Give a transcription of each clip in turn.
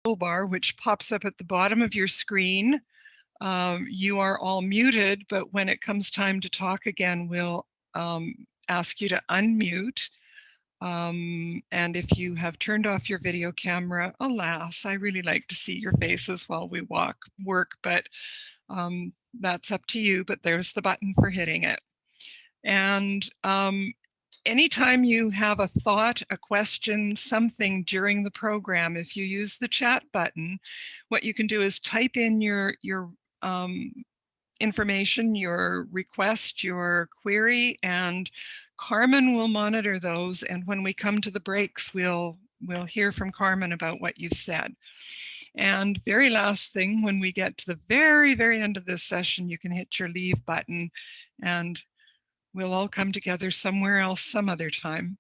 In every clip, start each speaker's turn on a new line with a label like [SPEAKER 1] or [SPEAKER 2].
[SPEAKER 1] toolbar which pops up at the bottom of your screen. You are all muted, but when it comes time to talk again, we'll ask you to unmute. And if you have turned off your video camera, alas, I really like to see your faces while we work, but that's up to you, but there's the button for hitting it. And anytime you have a thought, a question, something during the program, if you use the chat button, what you can do is type in your information, your request, your query, and Carmen will monitor those. And when we come to the breaks, we'll hear from Carmen about what you've said. And very last thing, when we get to the very, very end of this session, you can hit your leave button and we'll all come together somewhere else some other time.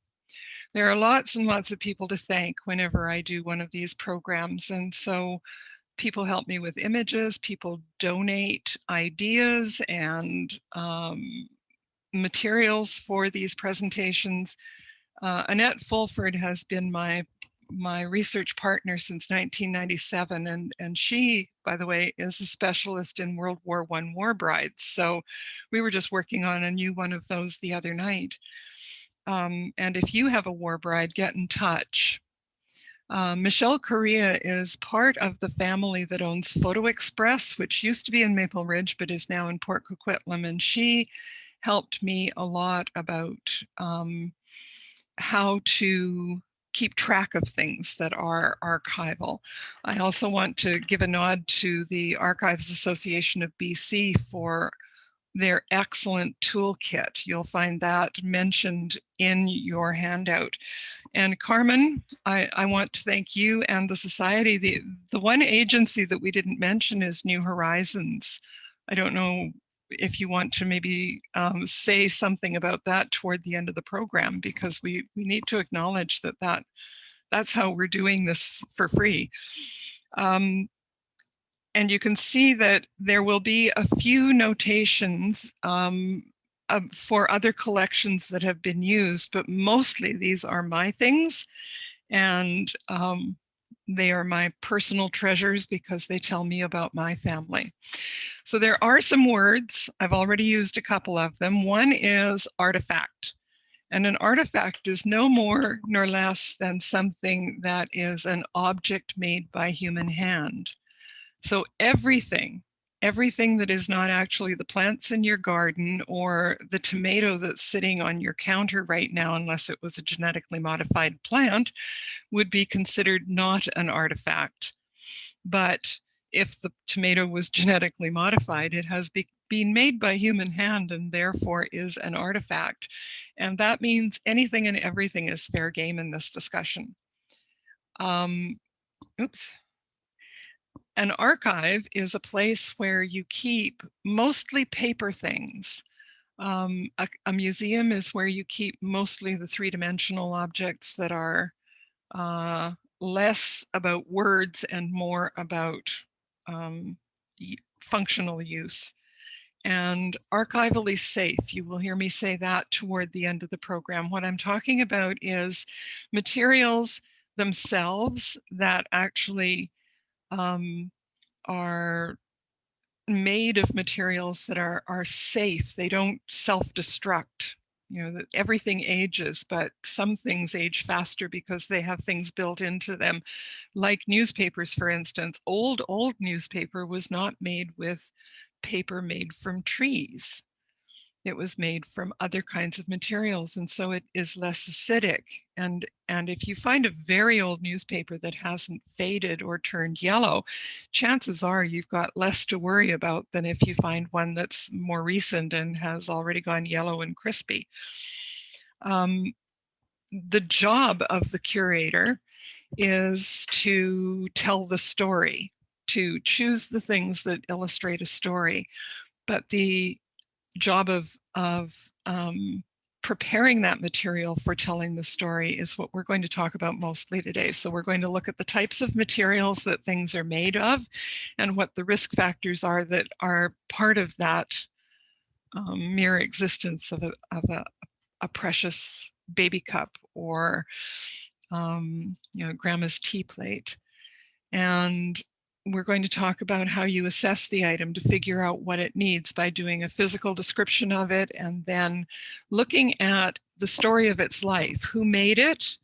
[SPEAKER 1] There are lots and lots of people to thank whenever I do one of these programs. And so people help me with images, people donate ideas and materials for these presentations. Annette Fulford has been my research partner since 1997, and she, by the way, is a specialist in World War I war brides. So we were just working on a new one of those the other night. And if you have a war bride, get in touch. Michelle Correa is part of the family that owns Photo Express, which used to be in Maple Ridge, but is now in Port Coquitlam. And she helped me a lot about how to keep track of things that are archival. I also want to give a nod to the Archives Association of BC for their excellent toolkit. You'll find that mentioned in your handout. And Carmen, I want to thank you and the Society. The one agency that we didn't mention is New Horizons. I don't know if you want to maybe say something about that toward the end of the program, because we need to acknowledge that's how we're doing this for free. And you can see that there will be a few notations for other collections that have been used, but mostly these are my things, and they are my personal treasures because they tell me about my family. So there are some words. I've already used a couple of them. One is artifact. And an artifact is no more nor less than something that is an object made by human hand. So everything that is not actually the plants in your garden or the tomato that's sitting on your counter right now, unless it was a genetically modified plant, would be considered not an artifact. But if the tomato was genetically modified, it has been made by human hand and therefore is an artifact. And that means anything and everything is fair game in this discussion. An archive is a place where you keep mostly paper things. A museum is where you keep mostly the three-dimensional objects that are less about words and more about functional use. And archivally safe, you will hear me say that toward the end of the program. What I'm talking about is materials themselves that actually are made of materials that are safe. They don't self-destruct. You know, that everything ages, but some things age faster because they have things built into them. Like newspapers, for instance. Old newspaper was not made with paper made from trees. It was made from other kinds of materials, and so it is less acidic. And if you find a very old newspaper that hasn't faded or turned yellow, chances are you've got less to worry about than if you find one that's more recent and has already gone yellow and crispy. The job of the curator is to tell the story, to choose the things that illustrate a story. But the job of preparing that material for telling the story is what we're going to talk about mostly today. So we're going to look at the types of materials that things are made of and what the risk factors are that are part of that mere existence of a precious baby cup or you know, grandma's tea plate. And we're going to talk about how you assess the item to figure out what it needs by doing a physical description of it and then looking at the story of its life. Who made it?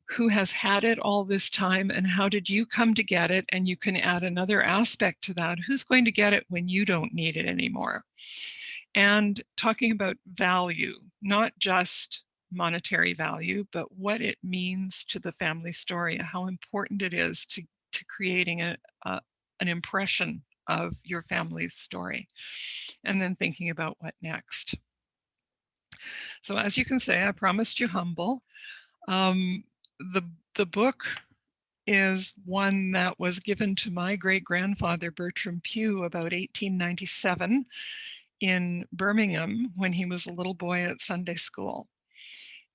[SPEAKER 1] Who has had it all this time, and how did you come to get it? And you can add another aspect to that. Who's going to get it when you don't need it anymore? And talking about value, not just monetary value, but what it means to the family story, how important it is to creating an impression of your family's story, and then thinking about what next. So as you can say, I promised you humble. The book is one that was given to my great-grandfather Bertram Pugh about 1897 in Birmingham when he was a little boy at Sunday school.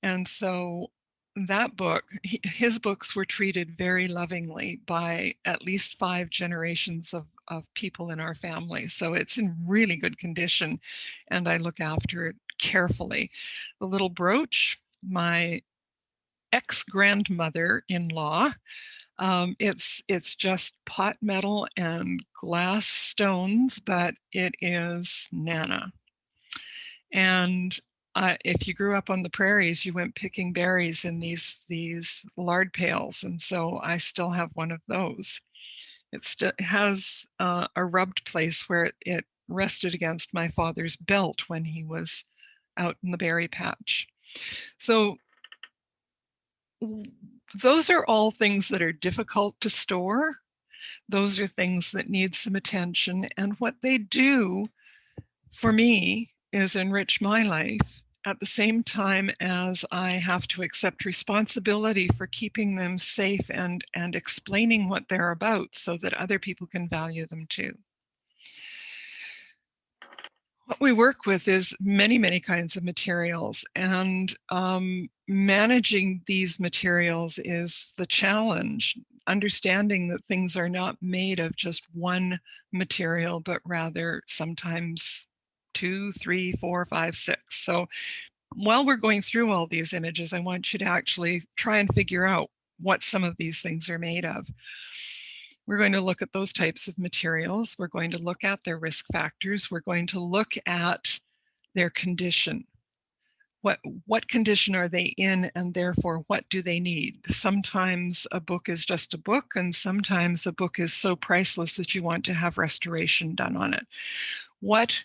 [SPEAKER 1] And so that book, his books were treated very lovingly by at least 5 generations of people in our family. So it's in really good condition, and I look after it carefully. The little brooch, my ex-grandmother-in-law, it's just pot metal and glass stones, but it is Nana. And if you grew up on the prairies, you went picking berries in these lard pails, and so I still have one of those. It has a rubbed place where it rested against my father's belt when he was out in the berry patch. So those are all things that are difficult to store. Those are things that need some attention, and what they do for me is enrich my life at the same time as I have to accept responsibility for keeping them safe and explaining what they're about so that other people can value them too. What we work with is many, many kinds of materials, and managing these materials is the challenge. Understanding that things are not made of just one material, but rather sometimes 2, 3, 4, 5, 6. So while we're going through all these images, I want you to actually try and figure out what some of these things are made of. We're going to look at those types of materials. We're going to look at their risk factors. We're going to look at their condition. What condition are they in, and therefore what do they need? Sometimes a book is just a book, and sometimes a book is so priceless that you want to have restoration done on it. What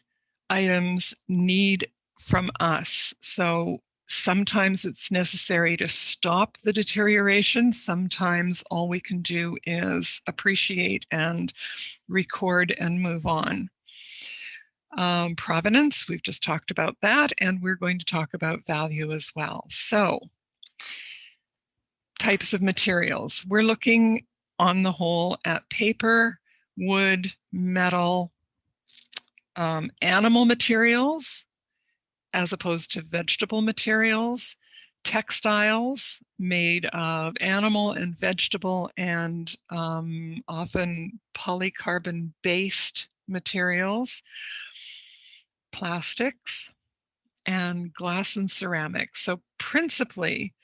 [SPEAKER 1] items need from us? So sometimes it's necessary to stop the deterioration. Sometimes all we can do is appreciate and record and move on. Provenance, we've just talked about that, and we're going to talk about value as well. So types of materials. We're looking on the whole at paper, wood, metal, animal materials, as opposed to vegetable materials, textiles made of animal and vegetable and often polycarbon-based materials, plastics, and glass and ceramics. So principally,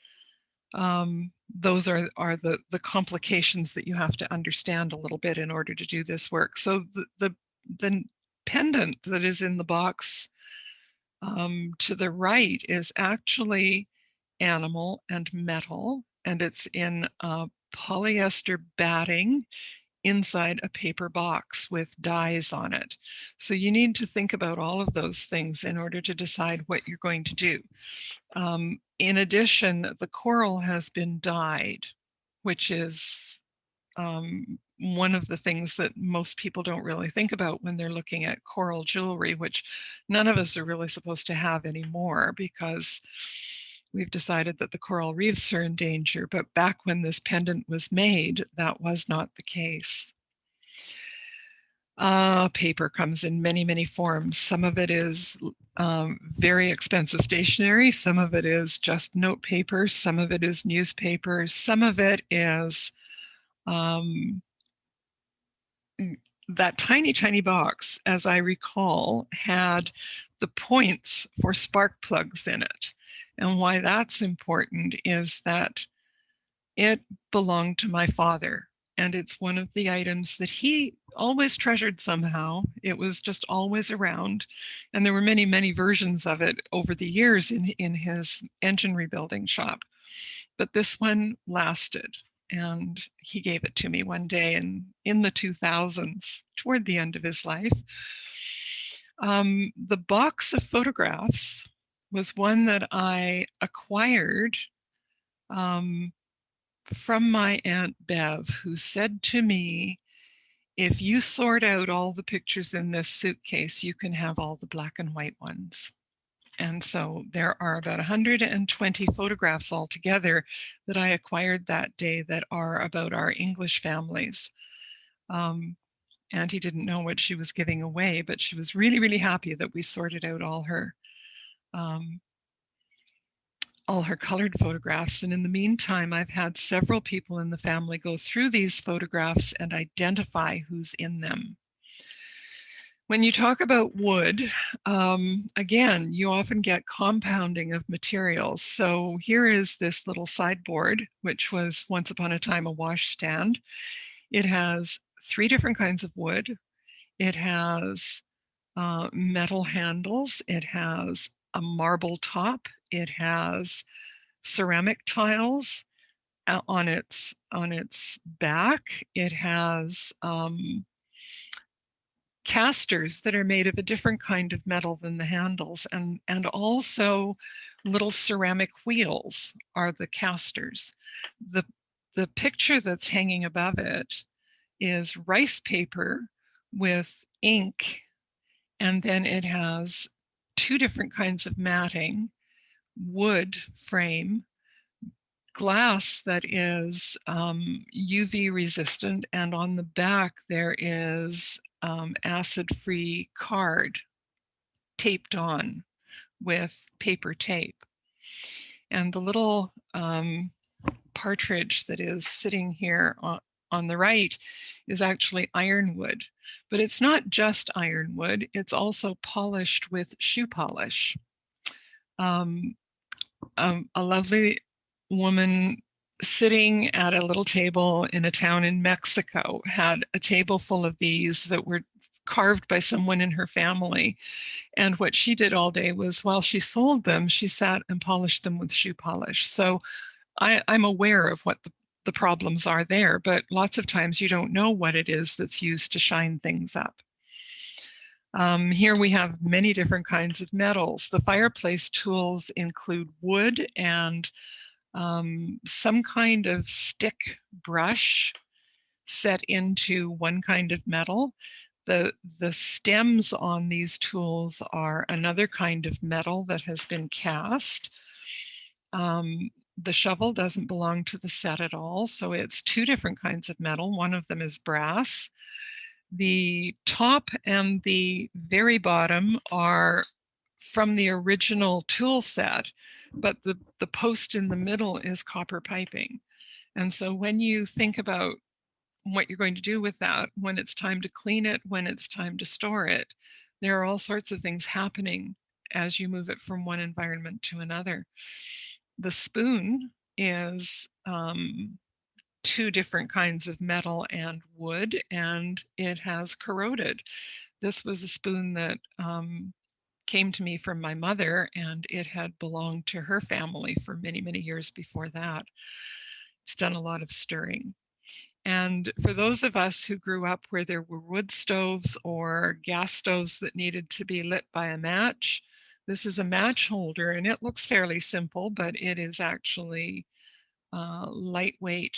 [SPEAKER 1] those are the complications that you have to understand a little bit in order to do this work. So the pendant that is in the box to the right is actually animal and metal, and it's in polyester batting inside a paper box with dies on it. So you need to think about all of those things in order to decide what you're going to do. In addition, the coral has been dyed, which is one of the things that most people don't really think about when they're looking at coral jewelry, which none of us are really supposed to have anymore because we've decided that the coral reefs are in danger. But back when this pendant was made, that was not the case. Paper comes in many, many forms. Some of it is very expensive stationery. Some of it is just note paper. Some of it is newspaper. Some of it is that tiny, tiny box, as I recall, had the points for spark plugs in it. And why that's important is that it belonged to my father. And it's one of the items that he always treasured somehow. It was just always around. And there were many, many versions of it over the years in his engine rebuilding shop. But this one lasted. And he gave it to me one day in the 2000s, toward the end of his life. The box of photographs was one that I acquired from my Aunt Bev, who said to me, if you sort out all the pictures in this suitcase, you can have all the black and white ones. And so there are about 120 photographs altogether that I acquired that day that are about our English families. Auntie didn't know what she was giving away, but she was really, really happy that we sorted out all her colored photographs. And in the meantime, I've had several people in the family go through these photographs and identify who's in them. When you talk about wood, again, you often get compounding of materials. So here is this little sideboard, which was once upon a time a washstand. It has 3 different kinds of wood. It has metal handles. It has a marble top. It has ceramic tiles on its back. It has casters that are made of a different kind of metal than the handles, and also little ceramic wheels are the casters. The picture that's hanging above it is rice paper with ink, and then it has 2 different kinds of matting, wood frame, glass that is UV resistant, and on the back there is acid-free card taped on with paper tape. And the little partridge that is sitting here on the right is actually ironwood, but it's not just ironwood, it's also polished with shoe polish. A lovely woman sitting at a little table in a town in Mexico had a table full of these that were carved by someone in her family. And what she did all day was, while she sold them, she sat and polished them with shoe polish. So I'm aware of what the problems are there, but lots of times you don't know what it is that's used to shine things up. Here we have many different kinds of metals. The fireplace tools include wood and some kind of stick brush set into one kind of metal. The stems on these tools are another kind of metal that has been cast. The shovel doesn't belong to the set at all, so it's 2 different kinds of metal. One of them is brass. The top and the very bottom are from the original tool set, but the post in the middle is copper piping. And so when you think about what you're going to do with that, when it's time to clean it, when it's time to store it, there are all sorts of things happening as you move it from one environment to another. The spoon is 2 different kinds of metal and wood, and it has corroded. This was a spoon that came to me from my mother, and it had belonged to her family for many, many years before that. It's done a lot of stirring. And for those of us who grew up where there were wood stoves or gas stoves that needed to be lit by a match, this is a match holder, and it looks fairly simple, but it is actually lightweight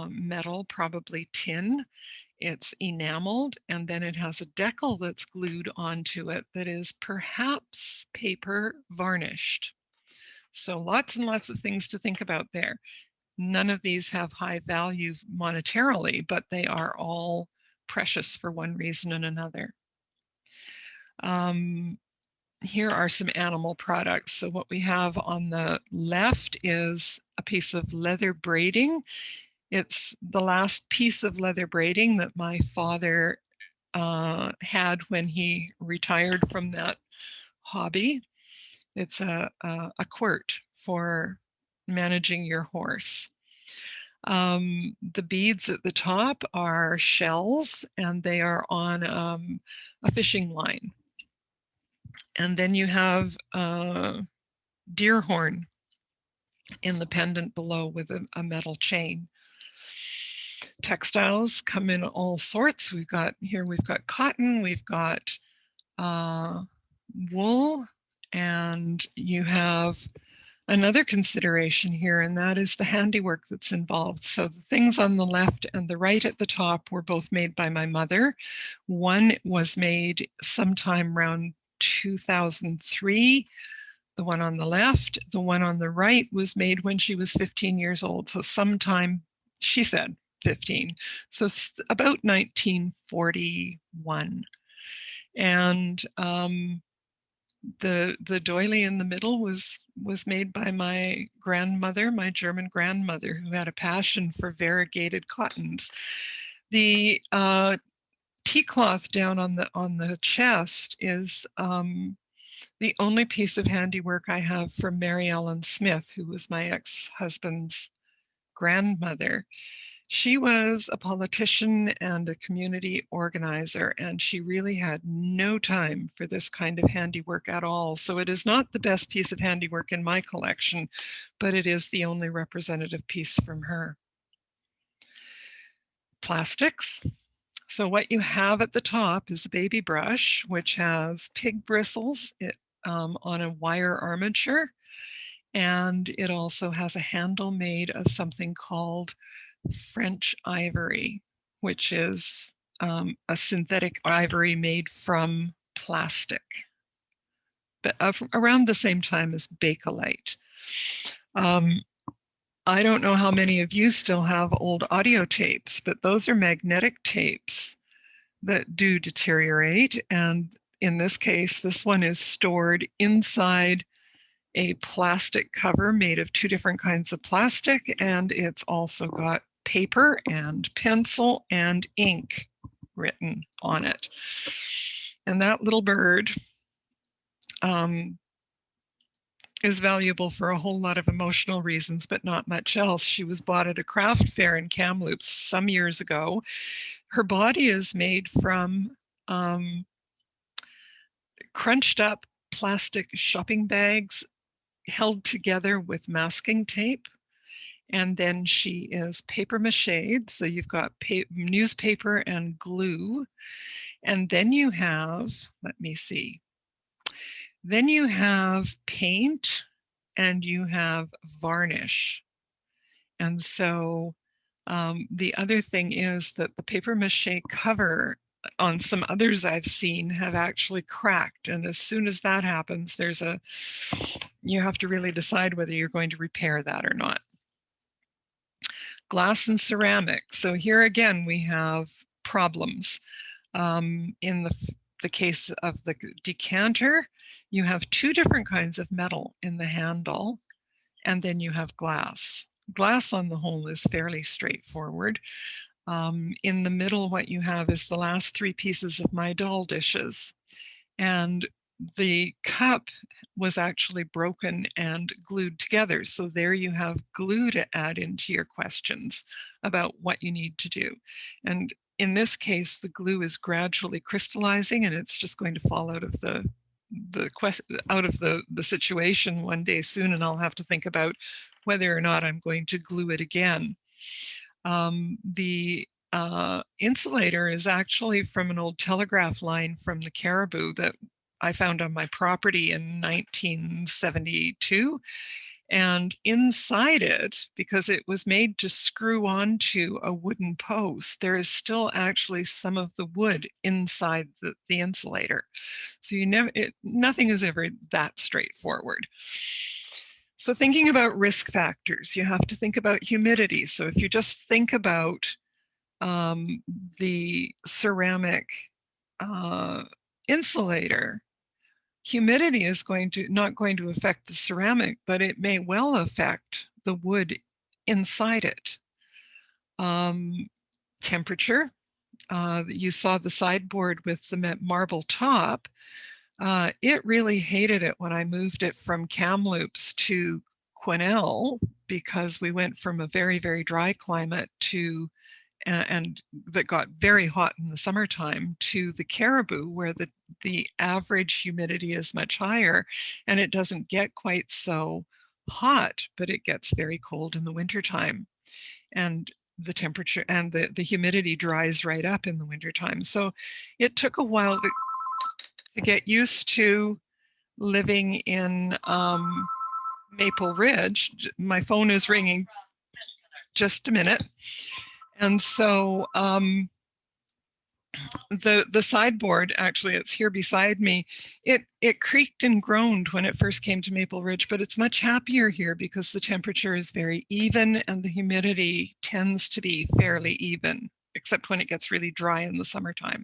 [SPEAKER 1] metal, probably tin. It's enameled, and then it has a decal that's glued onto it that is perhaps paper varnished. So lots and lots of things to think about there. None of these have high value monetarily, but they are all precious for one reason and another. Here are some animal products. So what we have on the left is a piece of leather braiding. It's the last piece of leather braiding that my father had when he retired from that hobby. It's a quirt for managing your horse. The beads at the top are shells, and they are on a fishing line. And then you have deer horn in the pendant below with a metal chain. Textiles come in all sorts. We've got cotton, we've got wool, and you have another consideration here, and that is the handiwork that's involved. So the things on the left and the right at the top were both made by my mother. One was made sometime around 2003. The one on the left, the one on the right was made when she was 15 years old. So sometime, she said 15. So about 1941. And the doily in the middle was made by my grandmother, my German grandmother, who had a passion for variegated cottons. The tea cloth down on the chest is the only piece of handiwork I have from Mary Ellen Smith, who was my ex-husband's grandmother. She was a politician and a community organizer, and she really had no time for this kind of handiwork at all. So it is not the best piece of handiwork in my collection, but it is the only representative piece from her. Plastics. So what you have at the top is a baby brush, which has pig bristles on a wire armature. And it also has a handle made of something called French ivory, which is a synthetic ivory made from plastic, but around the same time as Bakelite. I don't know how many of you still have old audio tapes, but those are magnetic tapes that do deteriorate. And in this case, this one is stored inside a plastic cover made of two different kinds of plastic, and it's also got paper and pencil and ink written on it. And that little bird is valuable for a whole lot of emotional reasons, but not much else. She was bought at a craft fair in Kamloops some years ago. Her body is made from crunched up plastic shopping bags held together with masking tape. And then she is paper mache'd. So you've got newspaper and glue. And then you have, let me see, then you have paint and you have varnish. And so the other thing is that the paper mache cover on some others I've seen have actually cracked. And as soon as that happens, you have to really decide whether you're going to repair that or not. Glass and ceramic. So here again, we have problems. In the case of the decanter, you have two different kinds of metal in the handle, and then you have glass. Glass on the whole is fairly straightforward. In the middle, what you have is the last three pieces of my doll dishes. And the cup was actually broken and glued together. So there you have glue to add into your questions about what you need to do. And in this case, the glue is gradually crystallizing, and it's just going to fall out of the situation one day soon, and I'll have to think about whether or not I'm going to glue it again. The insulator is actually from an old telegraph line from the Caribou that I found on my property in 1972. And inside it, because it was made to screw onto a wooden post, there is still actually some of the wood inside the insulator. So nothing is ever that straightforward. So thinking about risk factors, you have to think about humidity. So if you just think about the ceramic insulator, humidity is not going to affect the ceramic, but it may well affect the wood inside it. Temperature, you saw the sideboard with the marble top. It really hated it when I moved it from Kamloops to Quesnel because we went from a very, very dry climate to and that got very hot in the summertime, to the Caribou, where the average humidity is much higher, and it doesn't get quite so hot, but it gets very cold in the wintertime. And the temperature and the humidity dries right up in the wintertime. So it took a while to get used to living in Maple Ridge. My phone is ringing. Just a minute. And so the sideboard, actually, it's here beside me, it creaked and groaned when it first came to Maple Ridge, but it's much happier here because the temperature is very even and the humidity tends to be fairly even, except when it gets really dry in the summertime.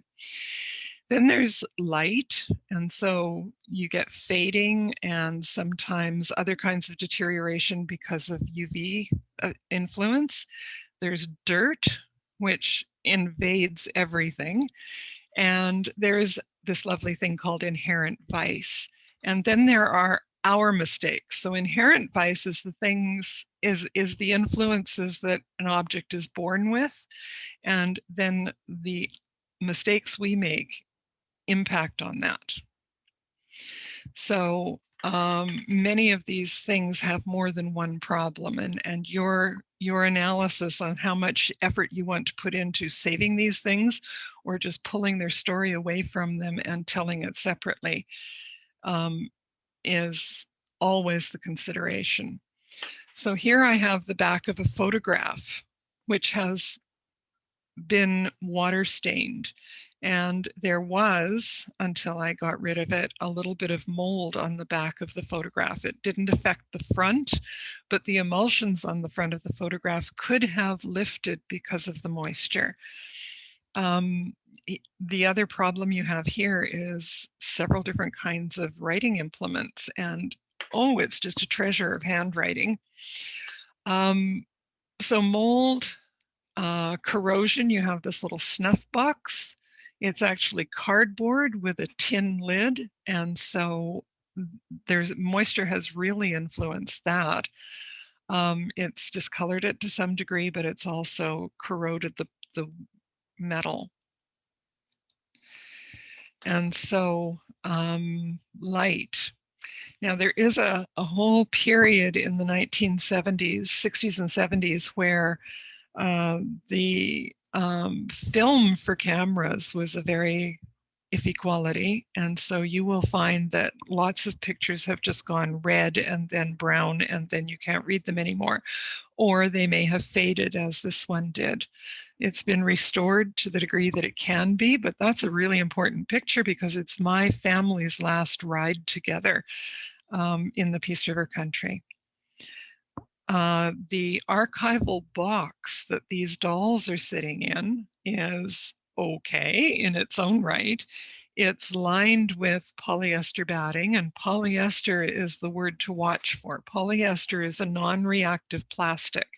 [SPEAKER 1] Then there's light, and so you get fading and sometimes other kinds of deterioration because of UV influence. There's dirt, which invades everything. And there's this lovely thing called inherent vice. And then there are our mistakes. So inherent vice is the things, is the influences that an object is born with. And then the mistakes we make impact on that. So many of these things have more than one problem, and your analysis on how much effort you want to put into saving these things or just pulling their story away from them and telling it separately is always the consideration. So here I have the back of a photograph, which has been water stained. And there was, until I got rid of it, a little bit of mold on the back of the photograph. It didn't affect the front, but the emulsions on the front of the photograph could have lifted because of the moisture. The other problem you have here is several different kinds of writing implements, and oh, it's just a treasure of handwriting. So mold, corrosion, you have this little snuff box. It's actually cardboard with a tin lid, and so there's moisture has really influenced that. It's discolored it to some degree, but it's also corroded the metal. And so light. Now there is a whole period in the 1970s, 60s and 70s where the film for cameras was a very iffy quality, and so you will find that lots of pictures have just gone red and then brown and then you can't read them anymore, or they may have faded as this one did. It's been restored to the degree that it can be, but that's a really important picture because it's my family's last ride together in the Peace River country. The archival box that these dolls are sitting in is okay in its own right. It's lined with polyester batting, and polyester is the word to watch for. Polyester is a non-reactive plastic,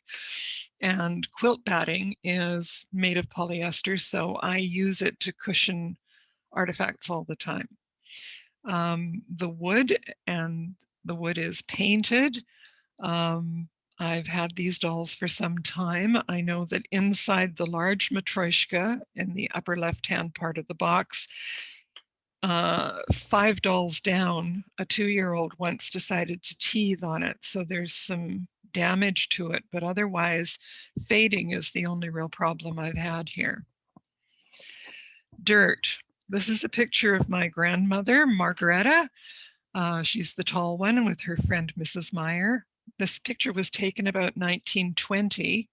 [SPEAKER 1] and quilt batting is made of polyester, so I use it to cushion artifacts all the time. The wood is painted. I've had these dolls for some time. I know that inside the large matryoshka in the upper left-hand part of the box, 5 dolls down, a 2-year-old once decided to teethe on it. So there's some damage to it, but otherwise fading is the only real problem I've had here. Dirt. This is a picture of my grandmother, Margaretta. She's the tall one with her friend, Mrs. Meyer. This picture was taken about 1920,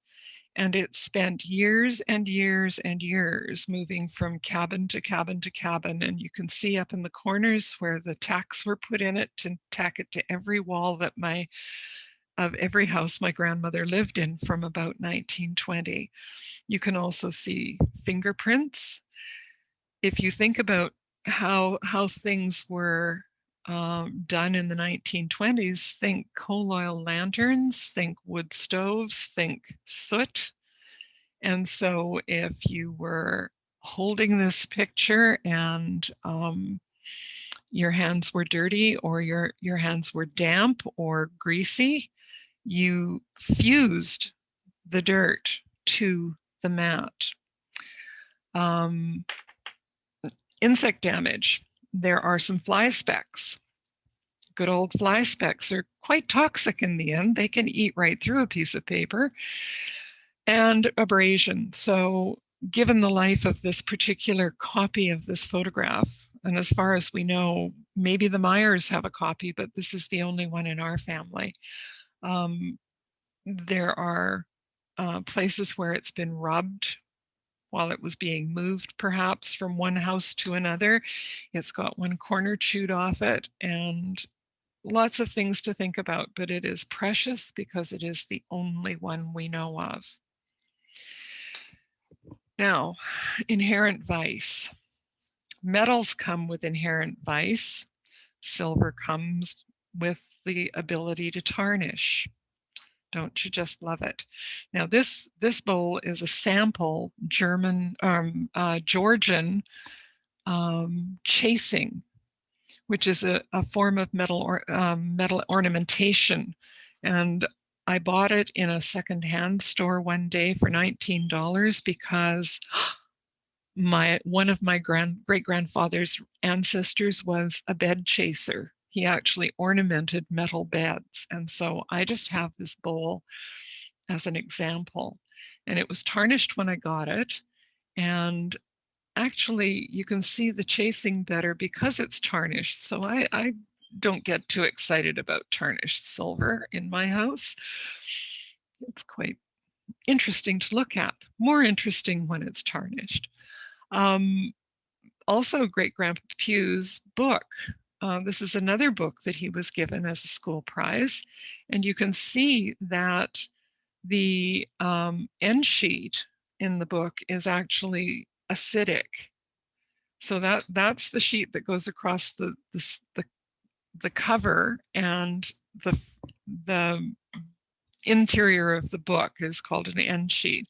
[SPEAKER 1] and it spent years and years and years moving from cabin to cabin to cabin. And you can see up in the corners where the tacks were put in it to tack it to every wall that of every house my grandmother lived in from about 1920. You can also see fingerprints. If you think about how things were done in the 1920s, think coal oil lanterns, think wood stoves, think soot. And so if you were holding this picture and your hands were dirty or your hands were damp or greasy, you fused the dirt to the mat. Insect damage. There are some fly specks. Good old fly specks are quite toxic in the end. They can eat right through a piece of paper. And abrasion. So given the life of this particular copy of this photograph, and as far as we know, maybe the Myers have a copy, but this is the only one in our family. There are places where it's been rubbed while it was being moved, perhaps from one house to another. It's got one corner chewed off it, and lots of things to think about, but it is precious because it is the only one we know of. Now, inherent vice. Metals come with inherent vice. Silver comes with the ability to tarnish. Don't you just love it? Now, this bowl is a sample Georgian chasing, which is a form of metal ornamentation. And I bought it in a secondhand store one day for $19 because one of my great-grandfather's ancestors was a bed chaser. He actually ornamented metal beds. And so I just have this bowl as an example. And it was tarnished when I got it. And actually, you can see the chasing better because it's tarnished. So I don't get too excited about tarnished silver in my house. It's quite interesting to look at, more interesting when it's tarnished. Also, Great-Grandpa Pew's book. This is another book that he was given as a school prize. And you can see that the end sheet in the book is actually acidic. So that's the sheet that goes across the cover, and the interior of the book is called an end sheet.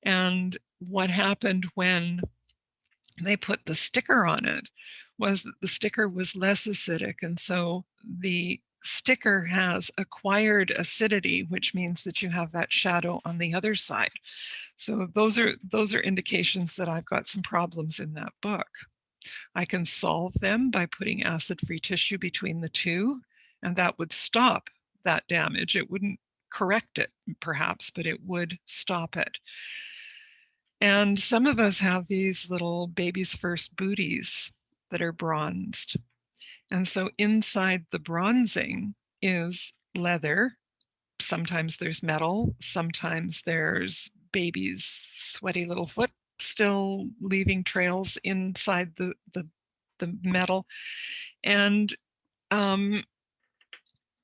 [SPEAKER 1] And what happened when they put the sticker on it was that the sticker was less acidic, and so the sticker has acquired acidity, which means that you have that shadow on the other side. So those are indications that I've got some problems in that book. I can solve them by putting acid-free tissue between the two, and that would stop that damage. It wouldn't correct it, perhaps, but it would stop it. And some of us have these little baby's first booties that are bronzed. And so inside the bronzing is leather. Sometimes there's metal, sometimes there's baby's sweaty little foot still leaving trails inside the metal. And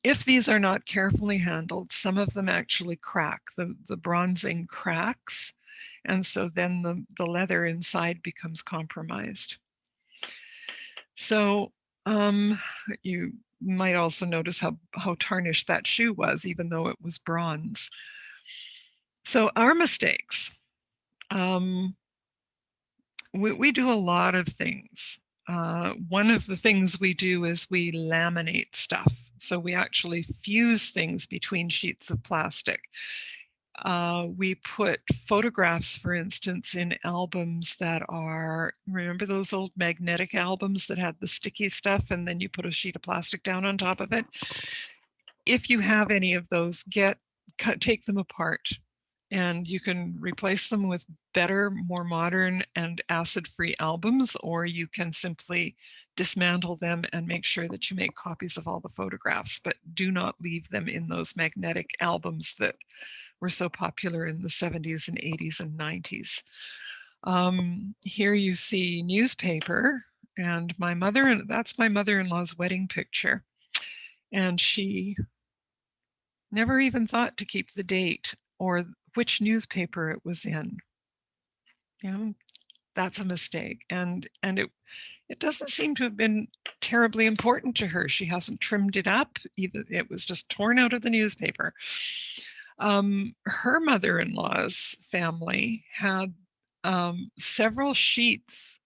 [SPEAKER 1] if these are not carefully handled, some of them actually crack. The bronzing cracks, and so then the leather inside becomes compromised. So you might also notice how tarnished that shoe was, even though it was bronze. So our mistakes. We do a lot of things. One of the things we do is we laminate stuff. So we actually fuse things between sheets of plastic. We put photographs, for instance, in albums that are, remember those old magnetic albums that had the sticky stuff and then you put a sheet of plastic down on top of it? If you have any of those, take them apart, and you can replace them with better, more modern and acid-free albums, or you can simply dismantle them and make sure that you make copies of all the photographs, but do not leave them in those magnetic albums that were so popular in the 70s and 80s and 90s. Here you see newspaper, and that's my mother-in-law's wedding picture. And she never even thought to keep the date or which newspaper it was in. You know, that's a mistake. And it doesn't seem to have been terribly important to her. She hasn't trimmed it up. Even it was just torn out of the newspaper. Her mother-in-law's family had several sheets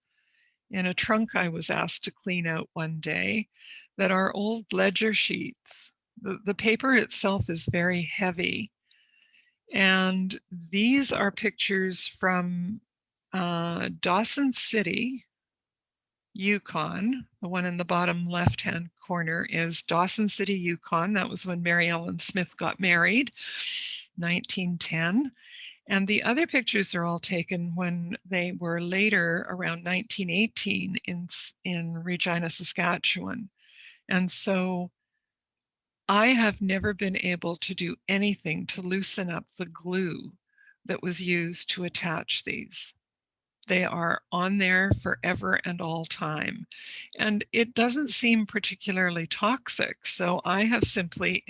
[SPEAKER 1] in a trunk I was asked to clean out one day that are old ledger sheets The paper itself is very heavy. And these are pictures from Dawson City, Yukon. The one in the bottom left-hand corner is Dawson City, Yukon. That was when Mary Ellen Smith got married, 1910. And the other pictures are all taken when they were later, around 1918, in Regina, Saskatchewan. And so I have never been able to do anything to loosen up the glue that was used to attach these. They are on there forever and all time. And it doesn't seem particularly toxic. So I have simply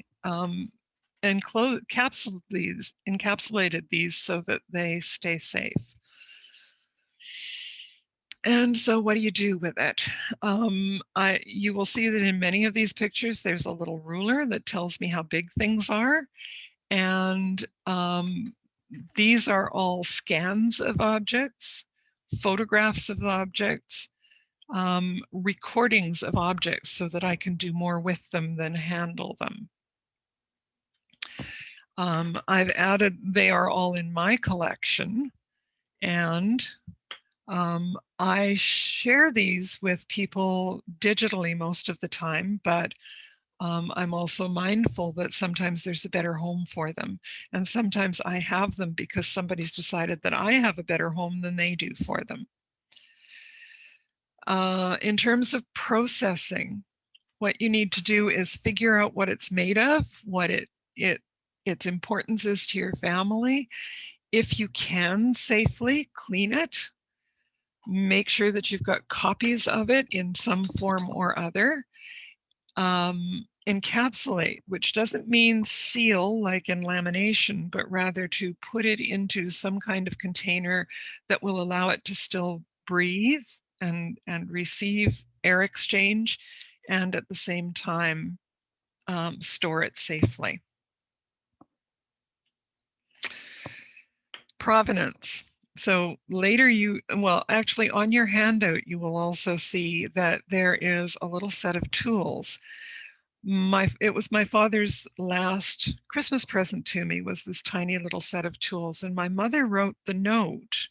[SPEAKER 1] encapsulated these so that they stay safe. And so what do you do with it? You will see that in many of these pictures, there's a little ruler that tells me how big things are. And these are all scans of objects, photographs of objects, recordings of objects so that I can do more with them than handle them. I've added, they are all in my collection, and I share these with people digitally most of the time, but I'm also mindful that sometimes there's a better home for them. And sometimes I have them because somebody's decided that I have a better home than they do for them. In terms of processing, what you need to do is figure out what it's made of, what its importance is to your family. If you can safely clean it, make sure that you've got copies of it in some form or other. Encapsulate, which doesn't mean seal like in lamination, but rather to put it into some kind of container that will allow it to still breathe and receive air exchange, and at the same time store it safely. Provenance. So later well, actually on your handout, you will also see that there is a little set of tools. It was my father's last Christmas present to me, was this tiny little set of tools. And my mother wrote the note,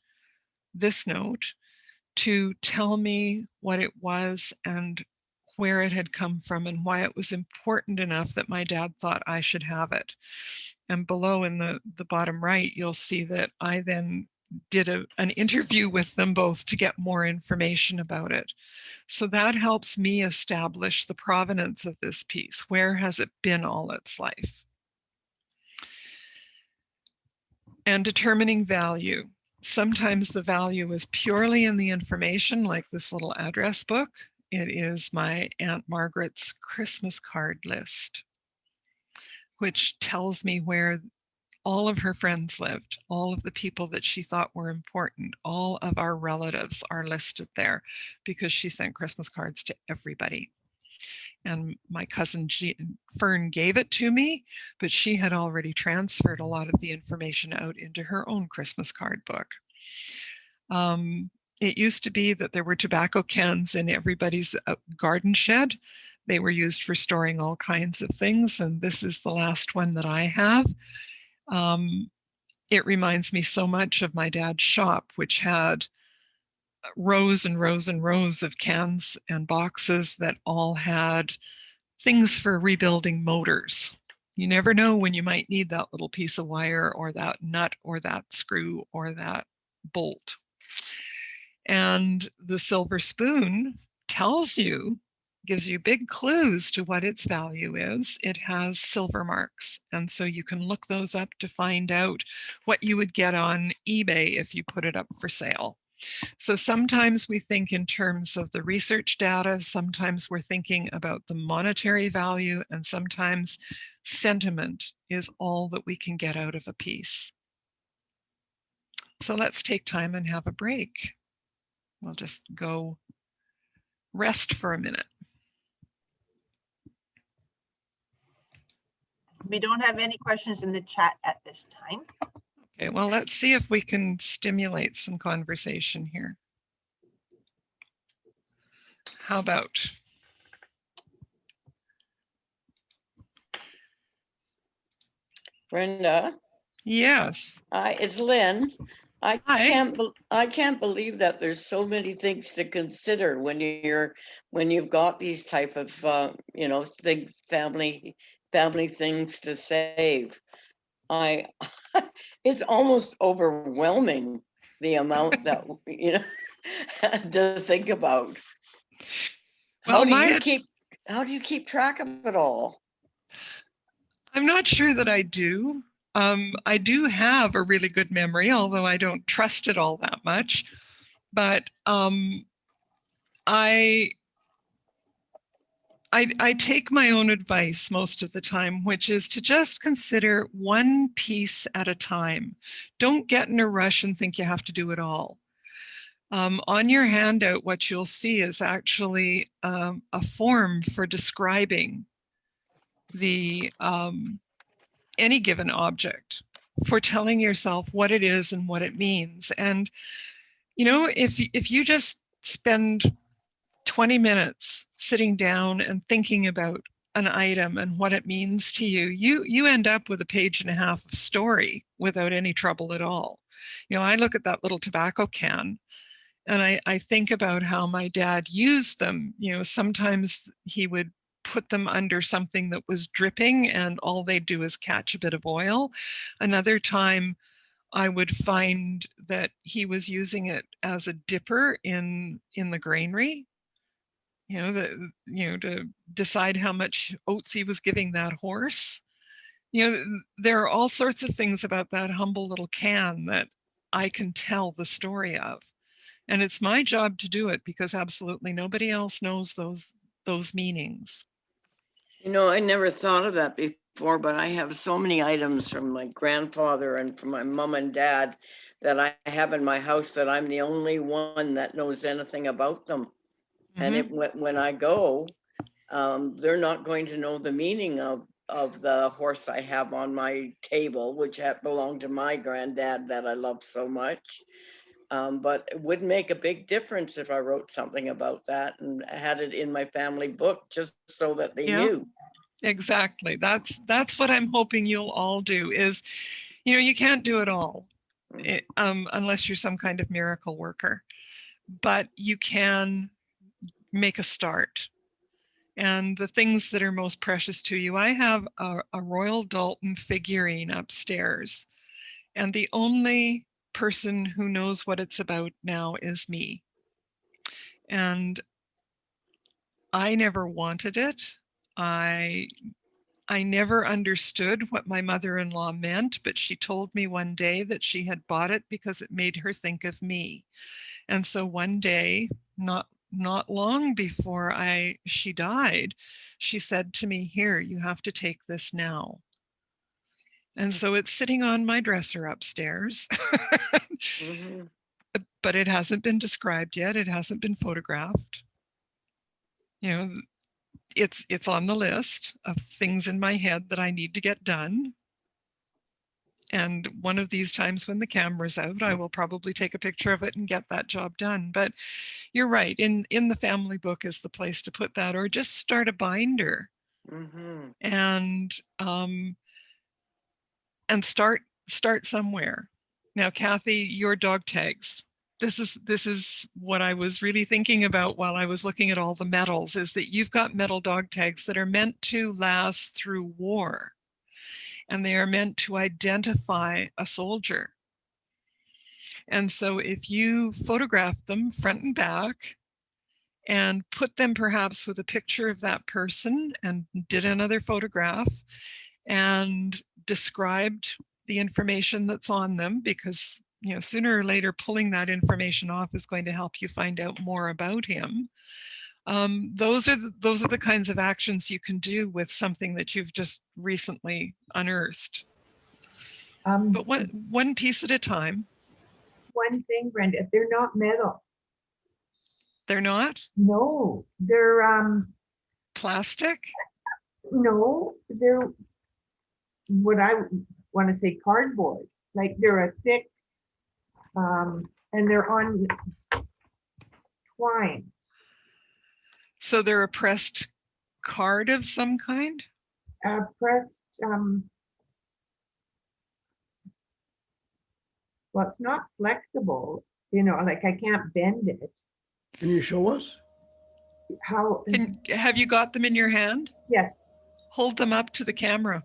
[SPEAKER 1] this note, to tell me what it was and where it had come from and why it was important enough that my dad thought I should have it. And below in the bottom right, you'll see that I then did an interview with them both to get more information about it. So that helps me establish the provenance of this piece. Where has it been all its life? And determining value. Sometimes the value is purely in the information, like this little address book. It is my Aunt Margaret's Christmas card list, which tells me where all of her friends lived, all of the people that she thought were important, all of our relatives are listed there because she sent Christmas cards to everybody. And my cousin Fern gave it to me, but she had already transferred a lot of the information out into her own Christmas card book. It used to be that there were tobacco cans in everybody's garden shed. They were used for storing all kinds of things, and this is the last one that I have. It reminds me so much of my dad's shop, which had rows and rows and rows of cans and boxes that all had things for rebuilding motors. You never know when you might need that little piece of wire or that nut or that screw or that bolt. And the silver spoon gives you big clues to what its value is. It has silver marks. And so you can look those up to find out what you would get on eBay if you put it up for sale. So sometimes we think in terms of the research data, sometimes we're thinking about the monetary value, and sometimes sentiment is all that we can get out of a piece. So let's take time and have a break. We'll just go rest for a minute.
[SPEAKER 2] We don't have any questions in the chat at this time.
[SPEAKER 1] Okay, well, let's see if we can stimulate some conversation here. How about?
[SPEAKER 3] Brenda,
[SPEAKER 1] Yes.
[SPEAKER 3] it's Lynn. I
[SPEAKER 1] Hi.
[SPEAKER 3] can't believe that there's so many things to consider when you've got these type of things, family things to save. I it's almost overwhelming, the amount that to think about.
[SPEAKER 1] Well,
[SPEAKER 3] How do you keep track of it all?
[SPEAKER 1] I'm not sure that I do. I do have a really good memory, although I don't trust it all that much. But I take my own advice most of the time, which is to just consider one piece at a time. Don't get in a rush and think you have to do it all. On your handout, what you'll see is actually a form for describing the any given object, for telling yourself what it is and what it means. And if you just spend 20 minutes sitting down and thinking about an item and what it means to you, you end up with a page and a half of story without any trouble at all. I look at that little tobacco can and I think about how my dad used them. Sometimes he would put them under something that was dripping and all they'd do is catch a bit of oil. Another time I would find that he was using it as a dipper in the granary, to decide how much oats he was giving that horse. There are all sorts of things about that humble little can that I can tell the story of. And it's my job to do it because absolutely nobody else knows those meanings.
[SPEAKER 3] I never thought of that before, but I have so many items from my grandfather and from my mom and dad that I have in my house that I'm the only one that knows anything about them.
[SPEAKER 1] Mm-hmm.
[SPEAKER 3] And when I go, they're not going to know the meaning of the horse I have on my table, which had belonged to my granddad that I love so much. But it would make a big difference if I wrote something about that and had it in my family book, just so that they
[SPEAKER 1] Yeah,
[SPEAKER 3] knew.
[SPEAKER 1] exactly. That's what I'm hoping you'll all do is, you can't do it all unless you're some kind of miracle worker, but you can make a start. And the things that are most precious to you, I have a Royal Dalton figurine upstairs, and the only person who knows what it's about now is me. And I never wanted it. I never understood what my mother-in-law meant, but she told me one day that she had bought it because it made her think of me. And so one day, not long before she died, she said to me, "Here, you have to take this now." And so it's sitting on my dresser upstairs.
[SPEAKER 3] Mm-hmm.
[SPEAKER 1] But it hasn't been described yet. It hasn't been photographed. You know, it's on the list of things in my head that I need to get done. And one of these times when the camera's out, I will probably take a picture of it and get that job done. But you're right, in the family book is the place to put that, or just start a binder.
[SPEAKER 3] Mm-hmm.
[SPEAKER 1] And start somewhere. Now, Kathy, your dog tags. This is what I was really thinking about while I was looking at all the medals, is that you've got metal dog tags that are meant to last through war, and they are meant to identify a soldier. And so if you photograph them front and back and put them perhaps with a picture of that person and did another photograph and described the information that's on them, because sooner or later pulling that information off is going to help you find out more about him. Those are the kinds of actions you can do with something that you've just recently unearthed. But one piece at a time.
[SPEAKER 4] One thing, Brenda, if they're not metal.
[SPEAKER 1] They're not?
[SPEAKER 4] No, they're
[SPEAKER 1] Plastic?
[SPEAKER 4] no, they're what I want to say cardboard. Like they're a thick and they're on twine.
[SPEAKER 1] So they're a pressed card of some kind?
[SPEAKER 4] Pressed Well, it's not flexible, like I can't bend it.
[SPEAKER 5] Can you show us?
[SPEAKER 4] How,
[SPEAKER 1] Have you got them in your hand?
[SPEAKER 4] yes,
[SPEAKER 1] Hold them up to the camera.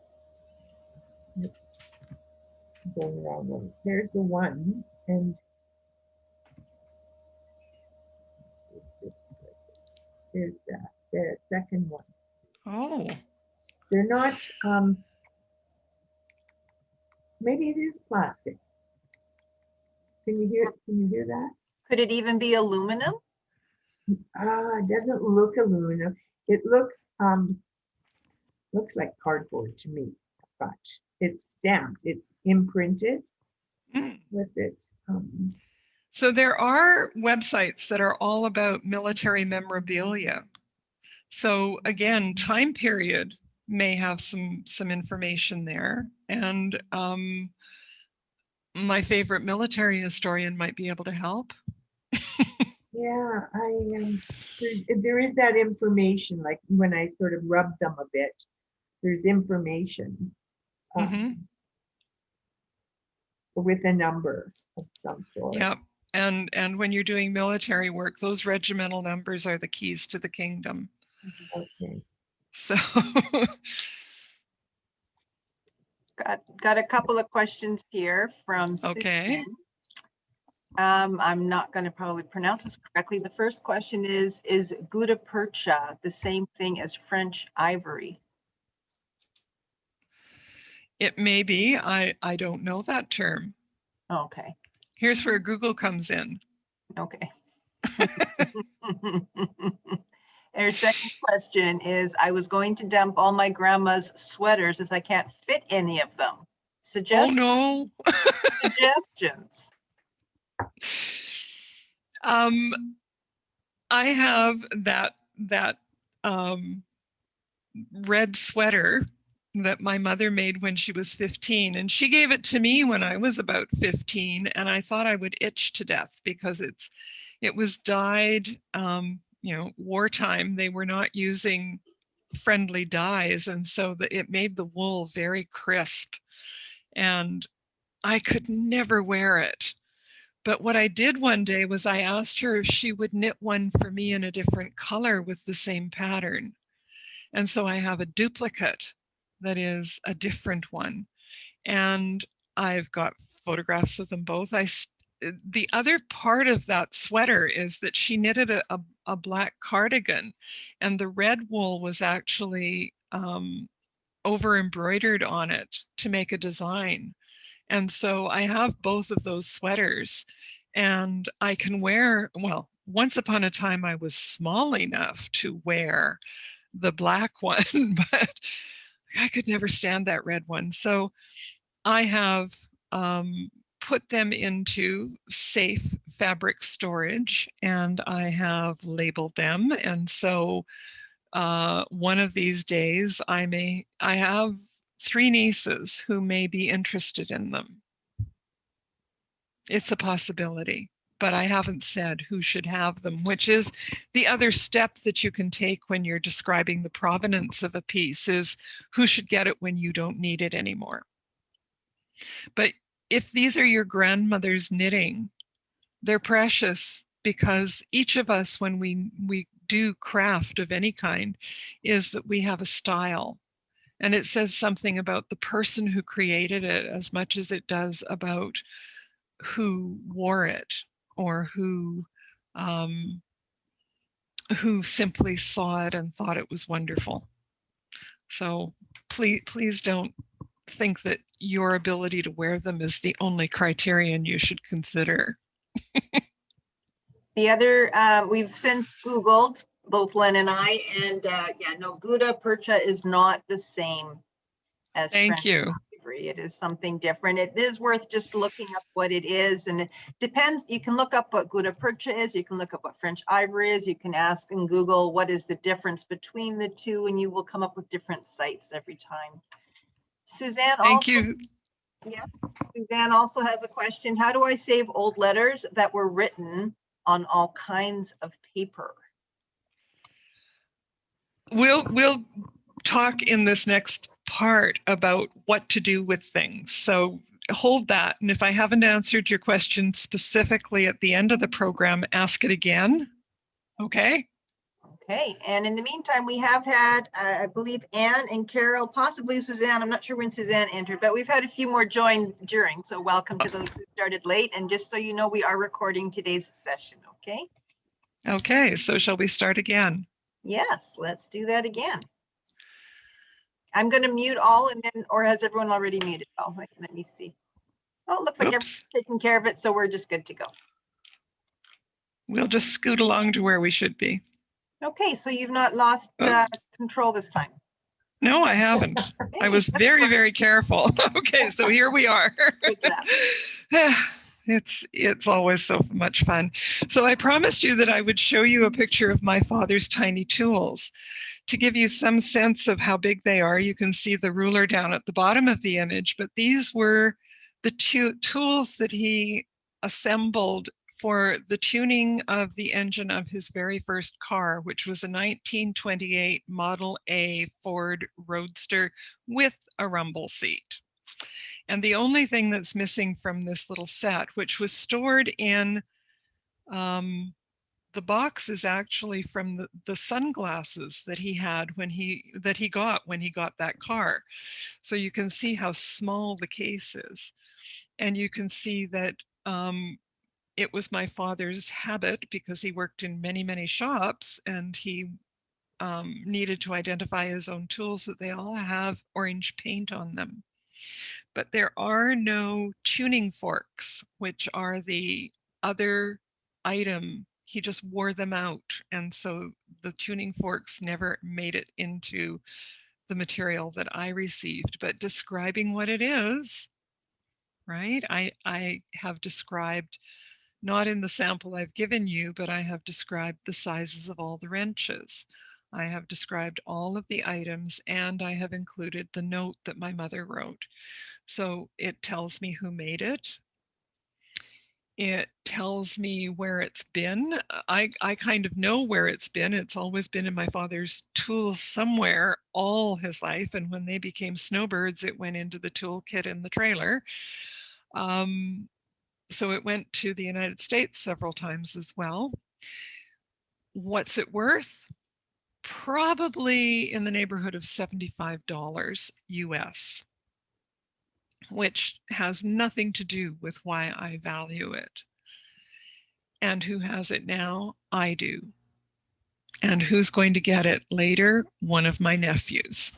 [SPEAKER 4] going around them. There's the one, and there's the second one.
[SPEAKER 1] Oh,
[SPEAKER 4] They're not, maybe it is plastic. Can you hear that?
[SPEAKER 2] Could it even be aluminum?
[SPEAKER 4] It doesn't look aluminum. It looks like cardboard to me, but it's stamped, it's imprinted
[SPEAKER 1] mm.
[SPEAKER 4] with it.
[SPEAKER 1] So there are websites that are all about military memorabilia. So again, time period may have some information there, and my favorite military historian might be able to help.
[SPEAKER 4] Yeah, there is that information, like when I sort of rub them a bit, there's information with a number of some sort.
[SPEAKER 1] Yeah, and when you're doing military work, those regimental numbers are the keys to the kingdom.
[SPEAKER 4] Okay.
[SPEAKER 1] So
[SPEAKER 2] Got a couple of questions here from
[SPEAKER 1] okay.
[SPEAKER 2] Susan. I'm not going to probably pronounce this correctly. The first question is gutta percha the same thing as French ivory?
[SPEAKER 1] It may be. I don't know that term.
[SPEAKER 2] Okay.
[SPEAKER 1] Here's where Google comes in.
[SPEAKER 2] Okay. Our second question is, I was going to dump all my grandma's sweaters as I can't fit any of them.
[SPEAKER 1] Oh no.
[SPEAKER 2] Suggestions.
[SPEAKER 1] I have that red sweater that my mother made when she was 15, and she gave it to me when I was about 15, and I thought I would itch to death because it was dyed, wartime. They were not using friendly dyes, and so it made the wool very crisp, and I could never wear it. But what I did one day was I asked her if she would knit one for me in a different color with the same pattern. And so I have a duplicate that is a different one. And I've got photographs of them both. The other part of that sweater is that she knitted a black cardigan, and the red wool was actually over embroidered on it to make a design. And so I have both of those sweaters, and I can wear, well, once upon a time I was small enough to wear the black one, but I could never stand that red one. So I have put them into safe fabric storage, and I have labeled them. And so one of these days I have 3 nieces who may be interested in them. It's a possibility, but I haven't said who should have them, which is the other step that you can take when you're describing the provenance of a piece, is who should get it when you don't need it anymore. But if these are your grandmother's knitting, they're precious, because each of us, when we do craft of any kind, is that we have a style. And it says something about the person who created it as much as it does about who wore it, or who simply saw it and thought it was wonderful. So please don't think that your ability to wear them is the only criterion you should consider.
[SPEAKER 2] The other, we've since Googled, both Len and I, and gutta percha is not the same as
[SPEAKER 1] Thank you.
[SPEAKER 2] ivory. It is something different. It is worth just looking up what it is, and it depends. You can look up what gutta percha is. You can look up what French ivory is. You can ask in Google what is the difference between the two, and you will come up with different sites every time. Suzanne,
[SPEAKER 1] Thank you.
[SPEAKER 2] Yeah, Suzanne also has a question. How do I save old letters that were written on all kinds of paper?
[SPEAKER 1] We'll talk in this next part about what to do with things. So hold that. And if I haven't answered your question specifically at the end of the program, ask it again. Okay.
[SPEAKER 2] Okay, and in the meantime, we have had, I believe, Anne and Carol, possibly Suzanne. I'm not sure when Suzanne entered, but we've had a few more join during. So welcome to those who started late. And just so you know, we are recording today's session, okay?
[SPEAKER 1] Okay, so shall we start again?
[SPEAKER 2] Yes, let's do that again. I'm going to mute all and then, or has everyone already muted? Oh, let me see. Oh, it looks like everyone's taking care of it, so we're just good to go.
[SPEAKER 1] We'll just scoot along to where we should be.
[SPEAKER 2] Okay, so you've not lost control this time.
[SPEAKER 1] No, I haven't.
[SPEAKER 2] Okay,
[SPEAKER 1] I was very, very careful. Okay, so here we are.
[SPEAKER 2] Good job.
[SPEAKER 1] It's always so much fun. So I promised you that I would show you a picture of my father's tiny tools. To give you some sense of how big they are, you can see the ruler down at the bottom of the image, but these were the tools that he assembled for the tuning of the engine of his very first car, which was a 1928 Model A Ford Roadster with a rumble seat. And the only thing that's missing from this little set, which was stored in the box, is actually from the sunglasses that he had when he got that car. So you can see how small the case is, and you can see that it was my father's habit, because he worked in many, many shops, and he needed to identify his own tools, that they all have orange paint on them. But there are no tuning forks, which are the other item. He just wore them out, and so the tuning forks never made it into the material that I received. But describing what it is, right? I have described, not in the sample I've given you, but I have described the sizes of all the wrenches. I have described all of the items, and I have included the note that my mother wrote. So it tells me who made it. It tells me where it's been. I kind of know where it's been. It's always been in my father's tools somewhere all his life. And when they became snowbirds, it went into the toolkit in the trailer. So it went to the United States several times as well. What's it worth? Probably in the neighborhood of $75 US, which has nothing to do with why I value it. And who has it now? I do. And who's going to get it later? One of my nephews.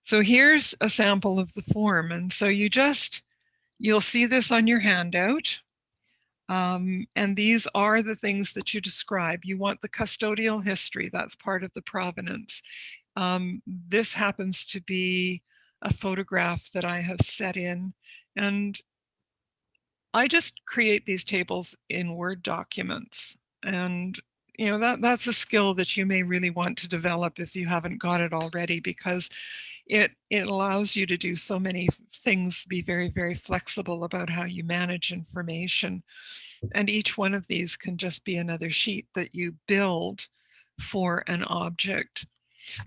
[SPEAKER 1] So here's a sample of the form. And so you'll see this on your handout. And these are the things that you describe. You want the custodial history. That's part of the provenance. This happens to be a photograph that I have set in, and I just create these tables in Word documents. And that's a skill that you may really want to develop if you haven't got it already, because it allows you to do so many things, be very, very flexible about how you manage information. And each one of these can just be another sheet that you build for an object.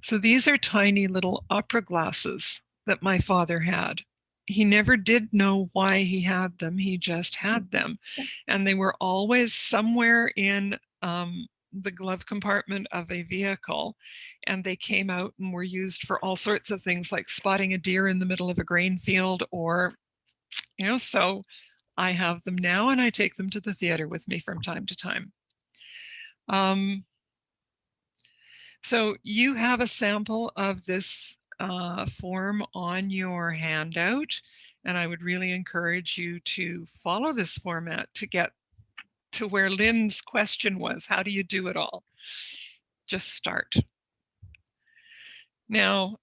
[SPEAKER 1] So these are tiny little opera glasses that my father had. He never did know why he had them. He just had them. And they were always somewhere in the glove compartment of a vehicle. And they came out and were used for all sorts of things, like spotting a deer in the middle of a grain field, or, so I have them now, and I take them to the theater with me from time to time. So you have a sample of this form on your handout, and I would really encourage you to follow this format to get to where Lynn's question was. How do you do it all? Just start. Now,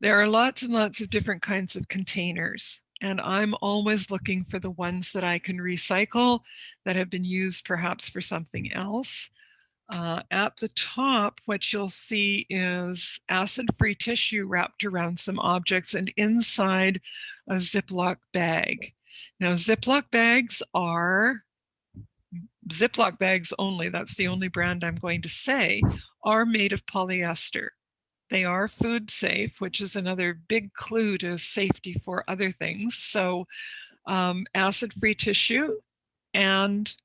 [SPEAKER 1] there are lots and lots of different kinds of containers, and I'm always looking for the ones that I can recycle, that have been used perhaps for something else. At the top, what you'll see is acid-free tissue wrapped around some objects and inside a Ziploc bag. Now, Ziploc bags are Ziploc bags only, that's the only brand I'm going to say, are made of polyester. They are food safe, which is another big clue to safety for other things. So acid-free tissue and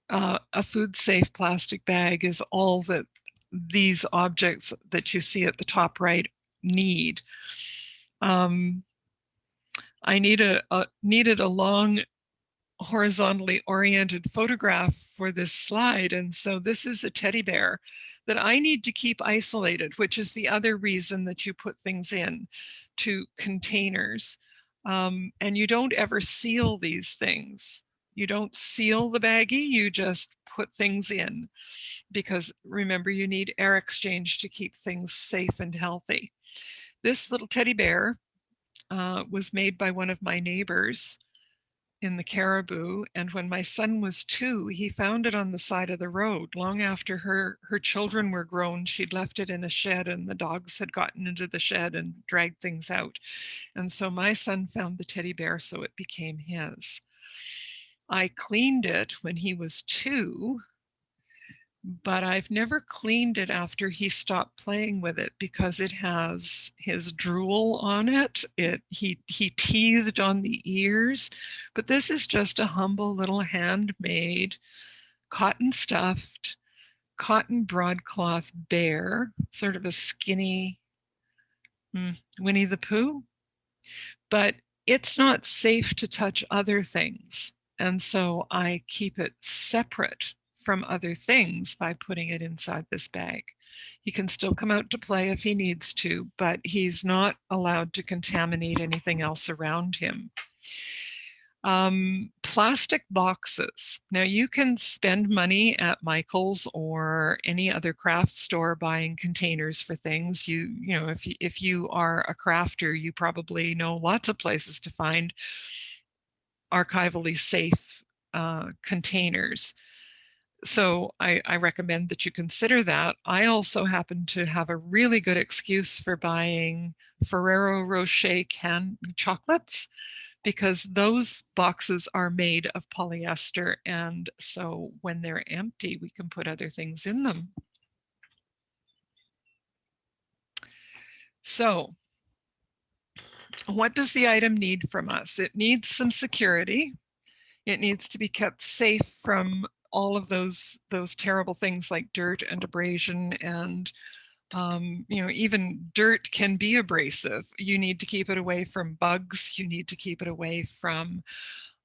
[SPEAKER 1] a food safe plastic bag is all that these objects that you see at the top right need. I needed a long horizontally oriented photograph for this slide. And so this is a teddy bear that I need to keep isolated, which is the other reason that you put things in to containers. And you don't ever seal these things. You don't seal the baggie, you just put things in, because remember, you need air exchange to keep things safe and healthy. This little teddy bear was made by one of my neighbors in the Caribou, and when my son was 2, he found it on the side of the road. Long after her children were grown, she'd left it in a shed, and the dogs had gotten into the shed and dragged things out. And so my son found the teddy bear, so it became his. I cleaned it when he was 2, but I've never cleaned it after he stopped playing with it because it has his drool on it. He teethed on the ears, but this is just a humble little handmade cotton stuffed, cotton broadcloth bear, sort of a skinny Winnie the Pooh, but it's not safe to touch other things. And so I keep it separate from other things by putting it inside this bag. He can still come out to play if he needs to, but he's not allowed to contaminate anything else around him. Plastic boxes. Now you can spend money at Michael's or any other craft store buying containers for things. You know, if you are a crafter, you probably know lots of places to find archivally safe containers. So I recommend that you consider that. I also happen to have a really good excuse for buying Ferrero Rocher canned chocolates, because those boxes are made of polyester, and so when they're empty, we can put other things in them. So what does the item need from us? It needs some security. It needs to be kept safe from all of those terrible things like dirt and abrasion, and you know, even dirt can be abrasive. You need to keep it away from bugs. You need to keep it away from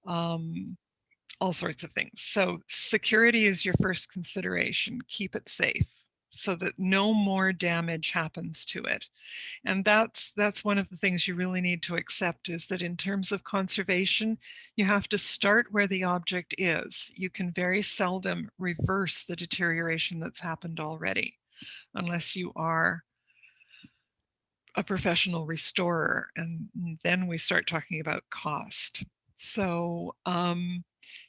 [SPEAKER 1] all sorts of things. So security is your first consideration. Keep it safe so that no more damage happens to it. And that's one of the things you really need to accept, is that in terms of conservation, you have to start where the object is. You can very seldom reverse the deterioration that's happened already, unless you are a professional restorer, and then we start talking about cost. So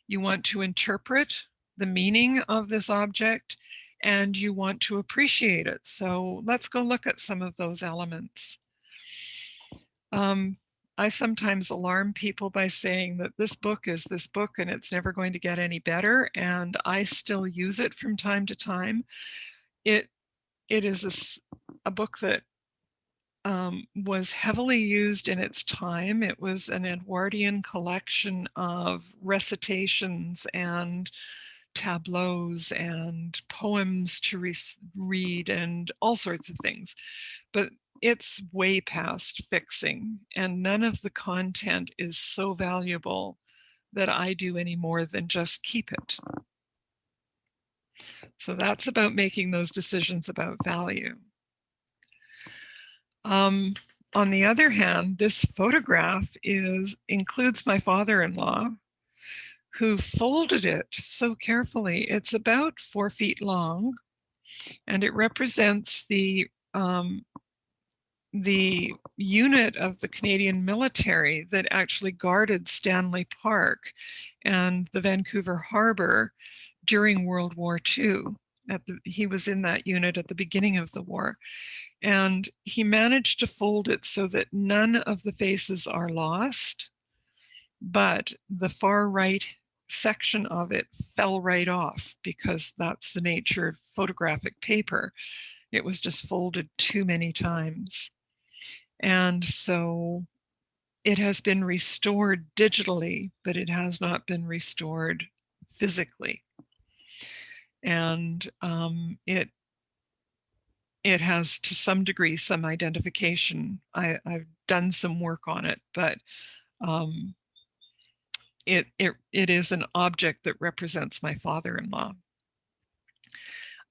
[SPEAKER 1] you want to interpret the meaning of this object, and you want to appreciate it. So let's go look at some of those elements. I sometimes alarm people by saying that this book is this book and it's never going to get any better, and I still use it from time to time. It is a book that was heavily used in its time. It was an Edwardian collection of recitations and tableaus and poems to read and all sorts of things. But it's way past fixing, and none of the content is so valuable that I do any more than just keep it. So that's about making those decisions about value. On the other hand, this photograph includes my father-in-law, who folded it so carefully. It's about 4 feet long, and it represents the unit of the Canadian military that actually guarded Stanley Park and the Vancouver Harbor during World War II. He was in that unit at the beginning of the war. And he managed to fold it so that none of the faces are lost, but the far right section of it fell right off, because that's the nature of photographic paper. It was just folded too many times. And so it has been restored digitally, but it has not been restored physically. And it has, to some degree, some identification. I've done some work on it, but it is an object that represents my father-in-law.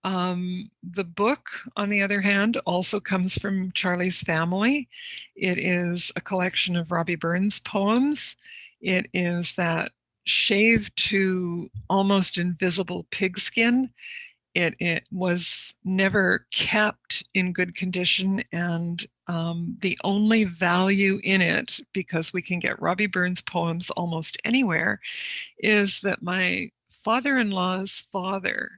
[SPEAKER 1] The book, on the other hand, also comes from Charlie's family. It is a collection of Robbie Burns poems. It is that shaved to almost invisible pigskin. It was never kept in good condition, and the only value in it, because we can get Robbie Burns poems almost anywhere, is that my father-in-law's father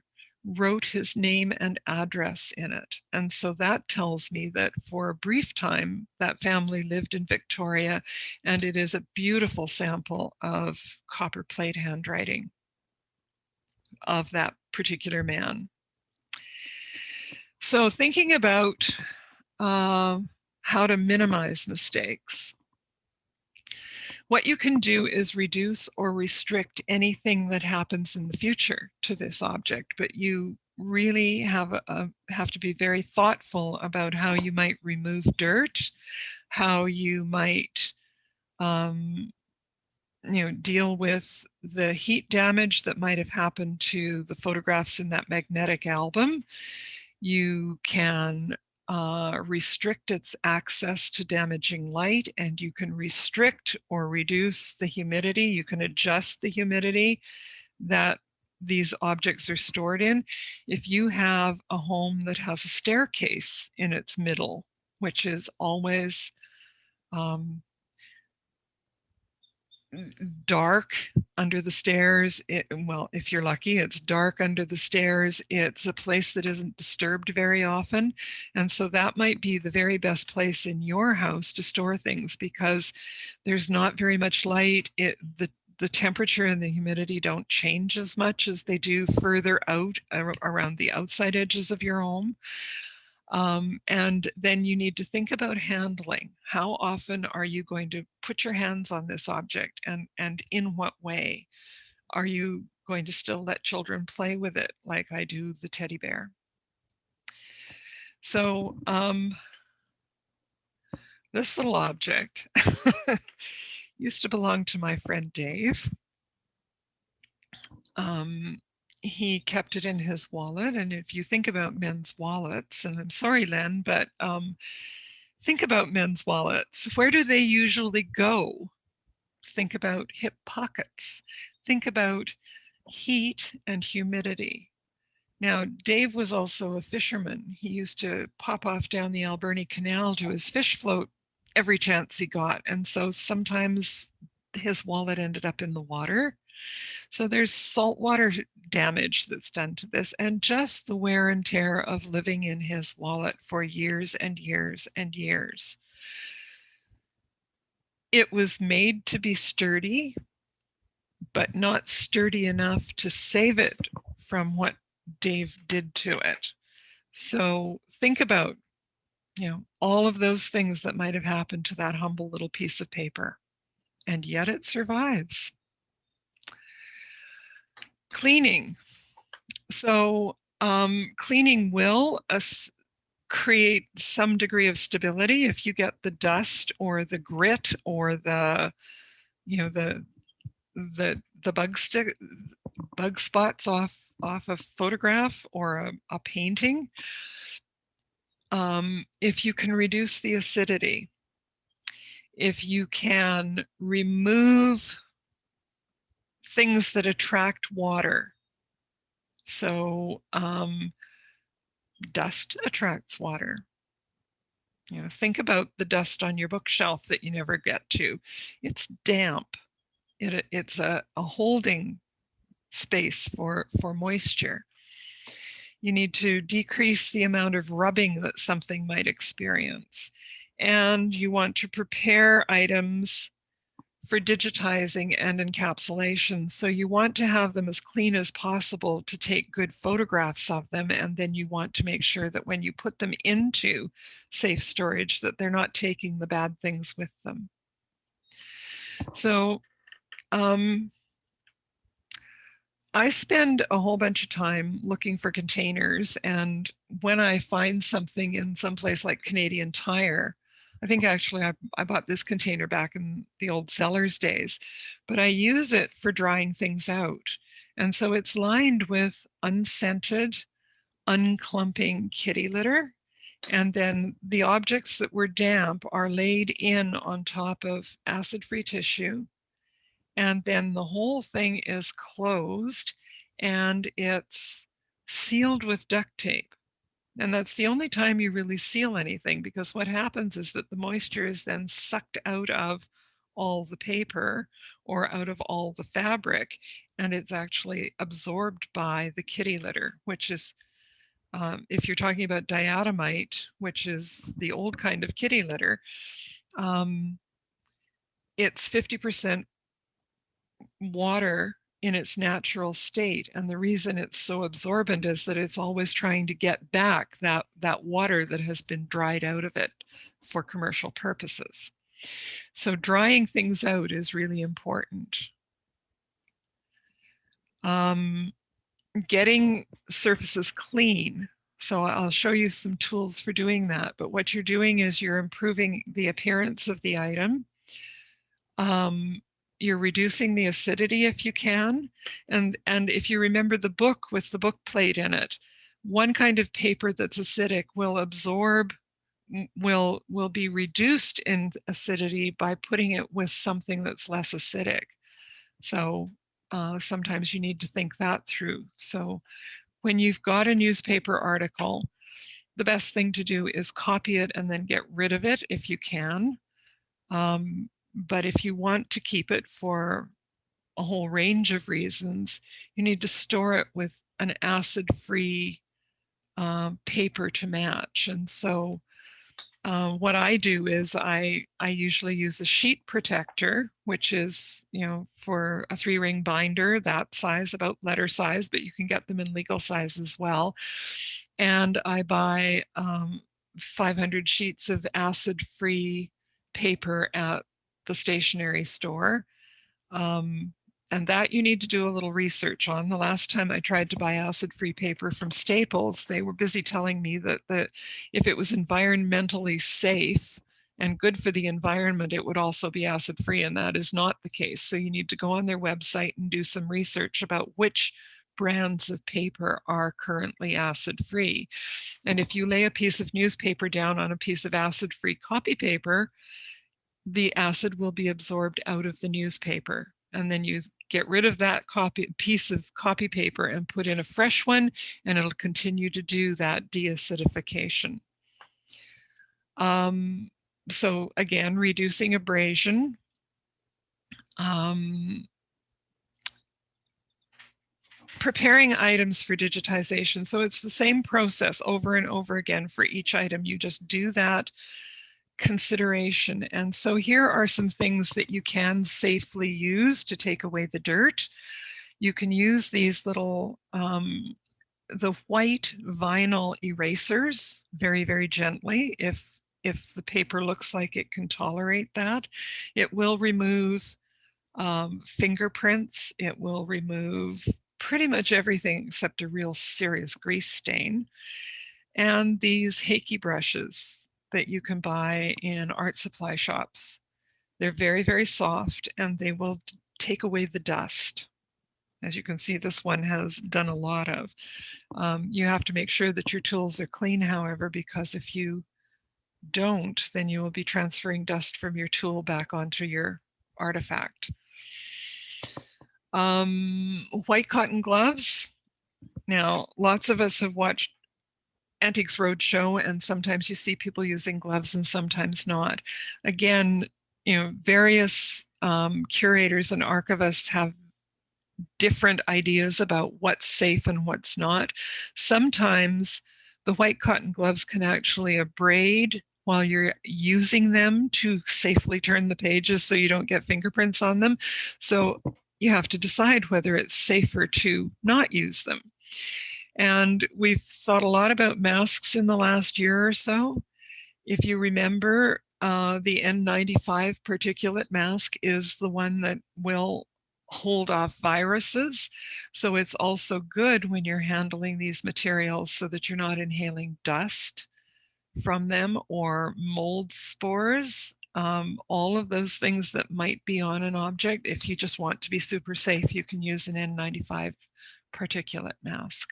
[SPEAKER 1] wrote his name and address in it. And so that tells me that for a brief time, that family lived in Victoria, and it is a beautiful sample of copper plate handwriting of that particular man. So thinking about how to minimize mistakes. What you can do is reduce or restrict anything that happens in the future to this object, but you really have to be very thoughtful about how you might remove dirt, how you might deal with the heat damage that might have happened to the photographs in that magnetic album. You can restrict its access to damaging light, and you can restrict or reduce the humidity. You can adjust the humidity that these objects are stored in. If you have a home that has a staircase in its middle, which is always dark under the stairs, well, if you're lucky, it's dark under the stairs. It's a place that isn't disturbed very often. And so that might be the very best place in your house to store things, because there's not very much light. The temperature and the humidity don't change as much as they do further out around the outside edges of your home. And then you need to think about handling. How often are you going to put your hands on this object, and in what way? Are you going to still let children play with it like I do the teddy bear? So this little object used to belong to my friend Dave. He kept it in his wallet, and if you think about men's wallets, and I'm sorry, Len, but think about men's wallets. Where do they usually go? Think about hip pockets. Think about heat and humidity. Now, Dave was also a fisherman. He used to pop off down the Alberni Canal to his fish float every chance he got, and so sometimes his wallet ended up in the water. So there's saltwater damage that's done to this, and just the wear and tear of living in his wallet for years and years and years. It was made to be sturdy, but not sturdy enough to save it from what Dave did to it. So think about, all of those things that might have happened to that humble little piece of paper, and yet it survives. Cleaning. So cleaning will create some degree of stability if you get the dust or the grit or the bug spots off a photograph or a painting. If you can reduce the acidity, if you can remove things that attract water. So dust attracts water. Think about the dust on your bookshelf that you never get to. It's damp. It's a holding space for moisture. You need to decrease the amount of rubbing that something might experience. And you want to prepare items for digitizing and encapsulation. So you want to have them as clean as possible to take good photographs of them, and then you want to make sure that when you put them into safe storage that they're not taking the bad things with them. So I spend a whole bunch of time looking for containers, and when I find something in some place like Canadian Tire, I think actually I bought this container back in the old Sellers days, but I use it for drying things out. And so it's lined with unscented, unclumping kitty litter. And then the objects that were damp are laid in on top of acid-free tissue. And then the whole thing is closed and it's sealed with duct tape. And that's the only time you really seal anything, because what happens is that the moisture is then sucked out of all the paper or out of all the fabric, and it's actually absorbed by the kitty litter, which is, if you're talking about diatomite, which is the old kind of kitty litter, it's 50% water in its natural state, and the reason it's so absorbent is that it's always trying to get back that water that has been dried out of it for commercial purposes. So drying things out is really important. Getting surfaces clean. So I'll show you some tools for doing that, but what you're doing is you're improving the appearance of the item. You're reducing the acidity if you can. And if you remember the book with the book plate in it, one kind of paper that's acidic will absorb, will be reduced in acidity by putting it with something that's less acidic. So sometimes you need to think that through. So when you've got a newspaper article, the best thing to do is copy it and then get rid of it if you can. But if you want to keep it for a whole range of reasons, you need to store it with an acid-free paper to match. And so what I do is I usually use a sheet protector, which is, for a 3-ring binder, that size, about letter size, but you can get them in legal size as well. And I buy 500 sheets of acid-free paper at the stationery store. And that you need to do a little research on. The last time I tried to buy acid-free paper from Staples, they were busy telling me that if it was environmentally safe and good for the environment, it would also be acid-free, and that is not the case. So you need to go on their website and do some research about which brands of paper are currently acid-free. And if you lay a piece of newspaper down on a piece of acid-free copy paper, the acid will be absorbed out of the newspaper. And then you get rid of that piece of copy paper and put in a fresh one, and it'll continue to do that deacidification. So again, reducing abrasion. Preparing items for digitization. So it's the same process over and over again for each item. You just do that consideration. And so here are some things that you can safely use to take away the dirt. You can use these little, the white vinyl erasers very, very gently if the paper looks like it can tolerate that. It will remove fingerprints. It will remove pretty much everything except a real serious grease stain. And these Hakey brushes that you can buy in art supply shops. They're very, very soft, and they will take away the dust. As you can see, this one has done a lot of. You have to make sure that your tools are clean, however, because if you don't, then you will be transferring dust from your tool back onto your artifact. White cotton gloves. Now, lots of us have watched Antiques Roadshow, and sometimes you see people using gloves and sometimes not. Again, various curators and archivists have different ideas about what's safe and what's not. Sometimes the white cotton gloves can actually abrade while you're using them to safely turn the pages so you don't get fingerprints on them. So you have to decide whether it's safer to not use them. And we've thought a lot about masks in the last year or so. If you remember, the N95 particulate mask is the one that will hold off viruses. So it's also good when you're handling these materials so that you're not inhaling dust from them or mold spores, all of those things that might be on an object. If you just want to be super safe, you can use an N95 particulate mask.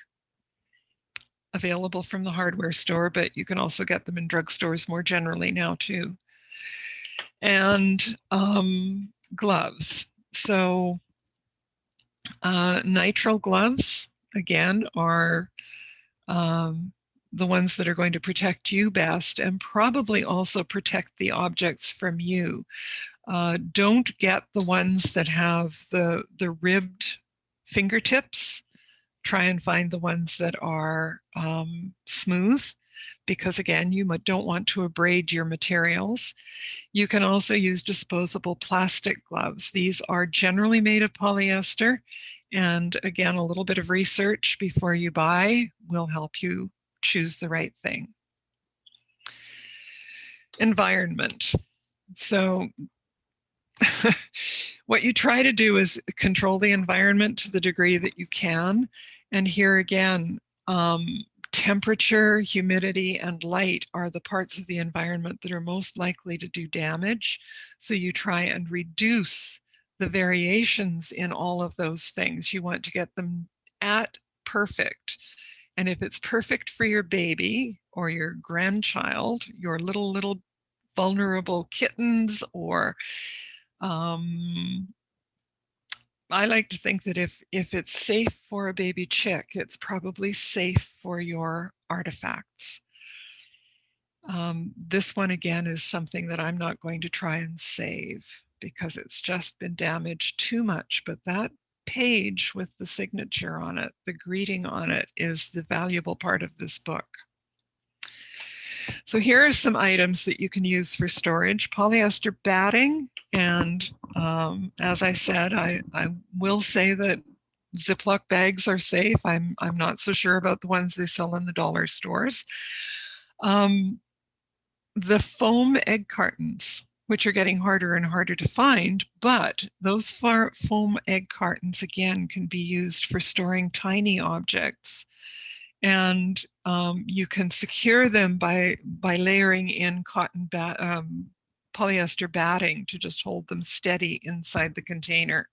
[SPEAKER 1] Available from the hardware store, but you can also get them in drugstores more generally now too. And gloves. So nitrile gloves, again, are the ones that are going to protect you best and probably also protect the objects from you. Don't get the ones that have the ribbed fingertips. Try and find the ones that are smooth, because again, you don't want to abrade your materials. You can also use disposable plastic gloves. These are generally made of polyester. And again, a little bit of research before you buy will help you choose the right thing. Environment. So what you try to do is control the environment to the degree that you can. And here again, temperature, humidity, and light are the parts of the environment that are most likely to do damage. So you try and reduce the variations in all of those things. You want to get them at perfect. And if it's perfect for your baby or your grandchild, your little vulnerable kittens, or I like to think that if it's safe for a baby chick, it's probably safe for your artifacts. This one again is something that I'm not going to try and save because it's just been damaged too much, but that page with the signature on it, the greeting on it, is the valuable part of this book. So here are some items that you can use for storage. Polyester batting, and as I said, I will say that Ziploc bags are safe. I'm not so sure about the ones they sell in the dollar stores. The foam egg cartons, which are getting harder and harder to find, but those foam egg cartons again can be used for storing tiny objects. And you can secure them by layering in cotton polyester batting to just hold them steady inside the container.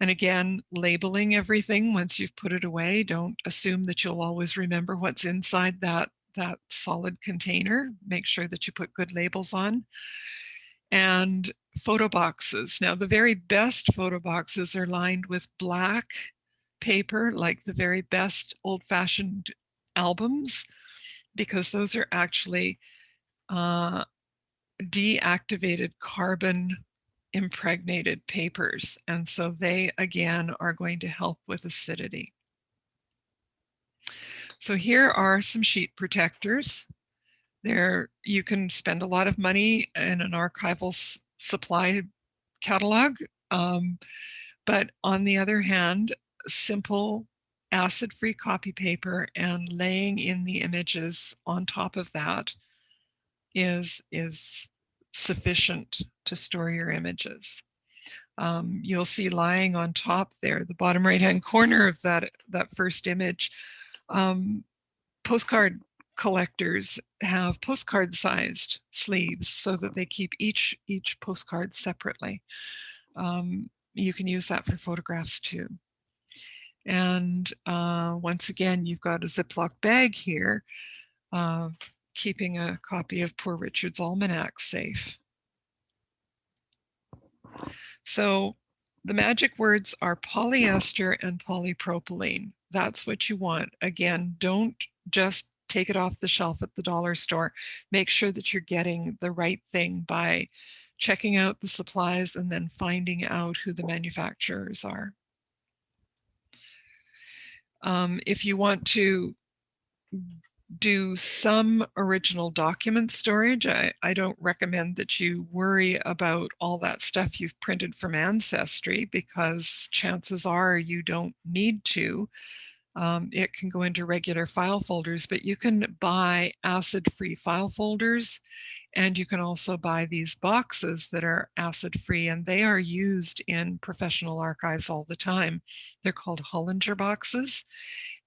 [SPEAKER 1] And again, labeling everything once you've put it away. Don't assume that you'll always remember what's inside that solid container. Make sure that you put good labels on. And photo boxes. Now, the very best photo boxes are lined with black paper, like the very best old-fashioned albums, because those are actually deactivated carbon impregnated papers, and so they again are going to help with acidity. So here are some sheet protectors. There you can spend a lot of money in an archival supply catalog, but on the other hand, simple acid-free copy paper and laying in the images on top of that is sufficient to store your images. You'll see lying on top there, the bottom right-hand corner of that first image, postcard collectors have postcard-sized sleeves so that they keep each postcard separately. You can use that for photographs too. And once again, you've got a Ziploc bag here, keeping a copy of Poor Richard's Almanac safe. So the magic words are polyester and polypropylene. That's what you want. Again, don't just take it off the shelf at the dollar store. Make sure that you're getting the right thing by checking out the supplies and then finding out who the manufacturers are. If you want to do some original document storage. I don't recommend that you worry about all that stuff you've printed from Ancestry, because chances are you don't need to. It can go into regular file folders, but you can buy acid-free file folders, and you can also buy these boxes that are acid-free, and they are used in professional archives all the time. They're called Hollinger boxes.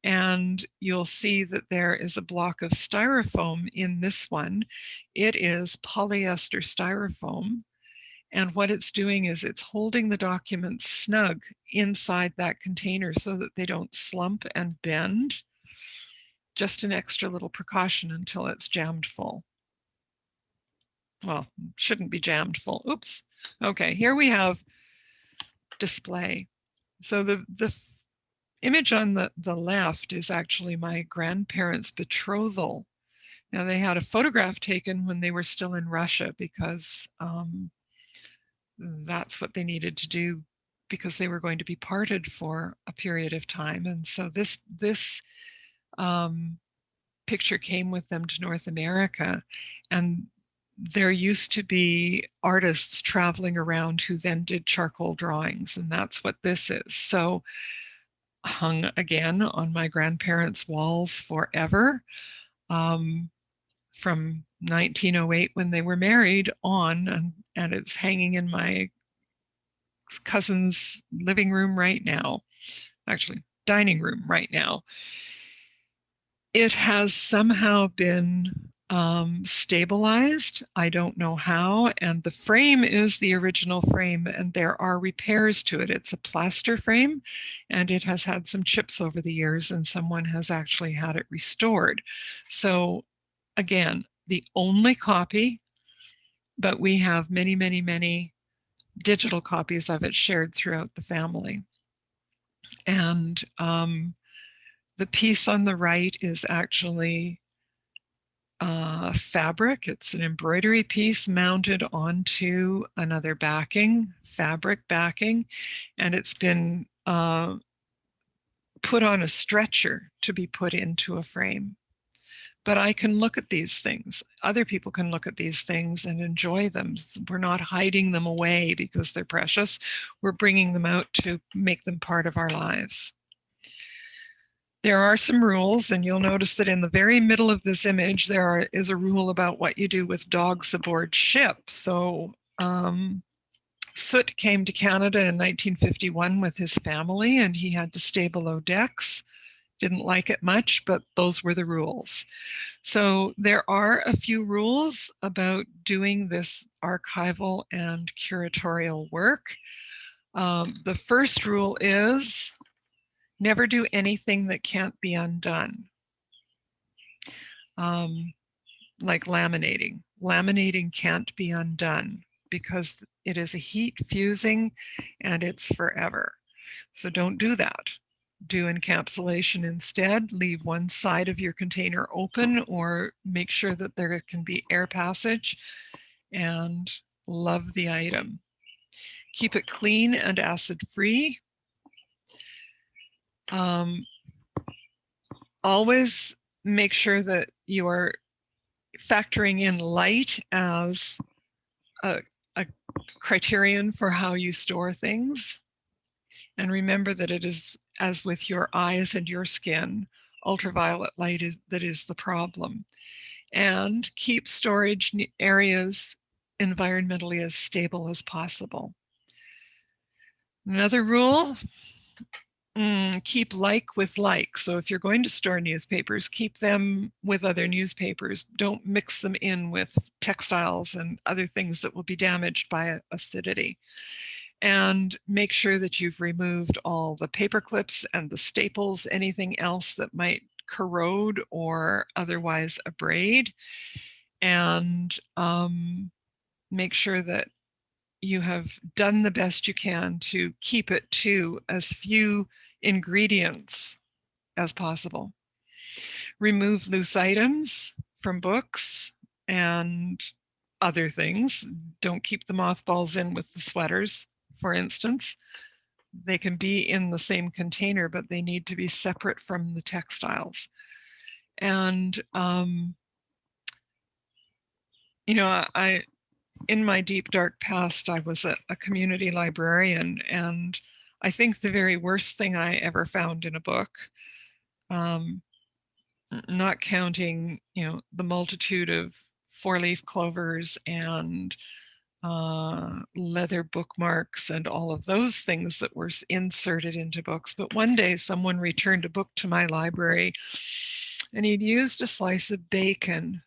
[SPEAKER 1] And you'll see that there is a block of styrofoam in this one. It is polyester styrofoam. And what it's doing is it's holding the documents snug inside that container so that they don't slump and bend. Just an extra little precaution until it's jammed full. Well, shouldn't be jammed full. Oops. Okay, here we have display. So the image on the left is actually my grandparents' betrothal. Now, they had a photograph taken when they were still in Russia, because that's what they needed to do, because they were going to be parted for a period of time. And so this picture came with them to North America. And there used to be artists traveling around who then did charcoal drawings, and that's what this is. So hung again on my grandparents' walls forever, from 1908 when they were married on, and it's hanging in my cousin's living room right now, actually dining room right now. It has somehow been stabilized. I don't know how, and the frame is the original frame, and there are repairs to it. It's a plaster frame, and it has had some chips over the years, and someone has actually had it restored. So again, the only copy, but we have many, many, many digital copies of it shared throughout the family. And the piece on the right is actually fabric. It's an embroidery piece mounted onto another backing, fabric backing, and it's been put on a stretcher to be put into a frame. But I can look at these things. Other people can look at these things and enjoy them. We're not hiding them away because they're precious. We're bringing them out to make them part of our lives. There are some rules, and you'll notice that in the very middle of this image, there is a rule about what you do with dogs aboard ship. So Soot came to Canada in 1951 with his family, and he had to stay below decks. Didn't like it much, but those were the rules. So there are a few rules about doing this archival and curatorial work. The first rule is never do anything that can't be undone. Like laminating. Laminating can't be undone because it is a heat fusing and it's forever. So don't do that. Do encapsulation instead. Leave one side of your container open, or make sure that there can be air passage, and love the item. Keep it clean and acid free. Always make sure that you are factoring in light as a criterion for how you store things. And remember that it is, as with your eyes and your skin, ultraviolet light that is the problem. And keep storage areas environmentally as stable as possible. Another rule, keep like with like. So if you're going to store newspapers, keep them with other newspapers. Don't mix them in with textiles and other things that will be damaged by acidity. And make sure that you've removed all the paper clips and the staples, anything else that might corrode or otherwise abrade. And make sure that you have done the best you can to keep it to as few ingredients as possible. Remove loose items from books and other things. Don't keep the mothballs in with the sweaters, for instance. They can be in the same container, but they need to be separate from the textiles. And, you know, in my deep, dark past, I was a community librarian, and I think the very worst thing I ever found in a book, not counting, you know, the multitude of four-leaf clovers and leather bookmarks and all of those things that were inserted into books. But one day someone returned a book to my library, and he'd used a slice of bacon.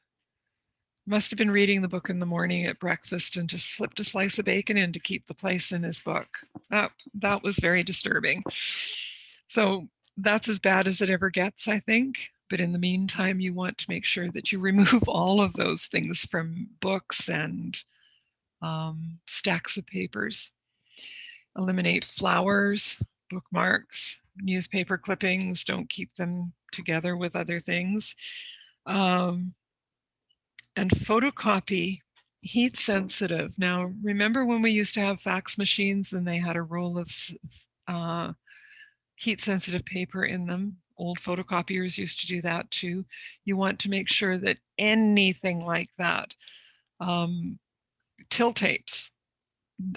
[SPEAKER 1] Must have been reading the book in the morning at breakfast and just slipped a slice of bacon in to keep the place in his book. That was very disturbing. So that's as bad as it ever gets, I think. But in the meantime, you want to make sure that you remove all of those things from books and stacks of papers. Eliminate flowers, bookmarks, newspaper clippings. Don't keep them together with other things. And photocopy heat sensitive. Now, remember when we used to have fax machines and they had a roll of heat sensitive paper in them? Old photocopiers used to do that too. You want to make sure that anything like that, till tapes,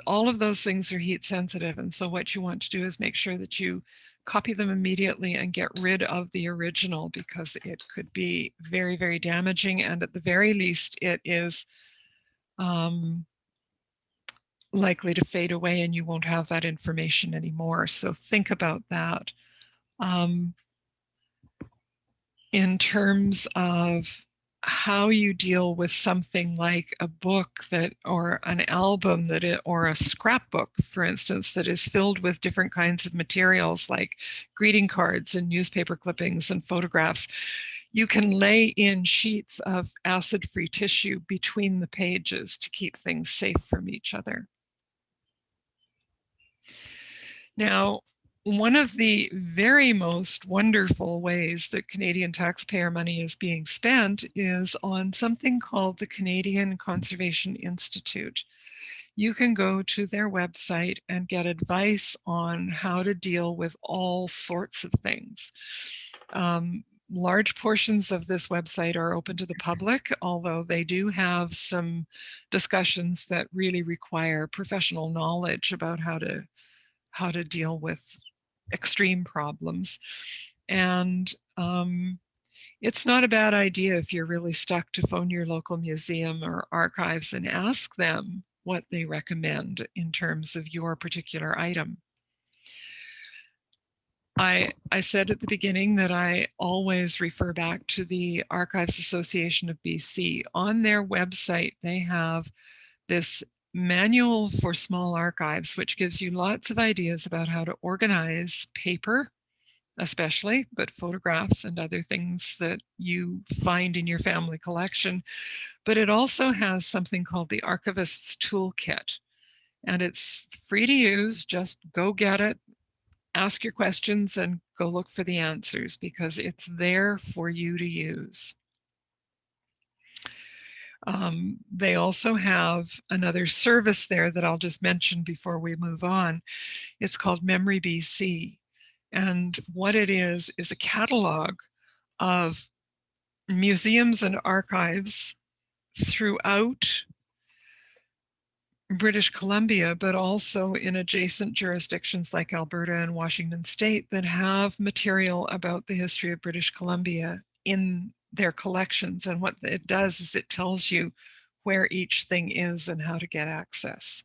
[SPEAKER 1] all of those things are heat sensitive. And so what you want to do is make sure that you copy them immediately and get rid of the original, because it could be very, very damaging. And at the very least, it is likely to fade away and you won't have that information anymore. So think about that. In terms of how you deal with something like a book that, or an album that or a scrapbook, for instance, that is filled with different kinds of materials like greeting cards and newspaper clippings and photographs, you can lay in sheets of acid-free tissue between the pages to keep things safe from each other. Now, one of the very most wonderful ways that Canadian taxpayer money is being spent is on something called the Canadian Conservation Institute. You can go to their website and get advice on how to deal with all sorts of things. Large portions of this website are open to the public, although they do have some discussions that really require professional knowledge about how to deal with extreme problems. And it's not a bad idea, if you're really stuck, to phone your local museum or archives and ask them what they recommend in terms of your particular item. I said at the beginning that I always refer back to the Archives Association of BC. On their website, they have this manual for small archives, which gives you lots of ideas about how to organize paper, especially, but photographs and other things that you find in your family collection. But it also has something called the Archivist's Toolkit, and it's free to use. Just go get it, ask your questions, and go look for the answers, because it's there for you to use. They also have another service there that I'll just mention before we move on. It's called Memory BC. And what it is a catalog of museums and archives throughout British Columbia, but also in adjacent jurisdictions like Alberta and Washington State that have material about the history of British Columbia in their collections. And what it does is it tells you where each thing is and how to get access.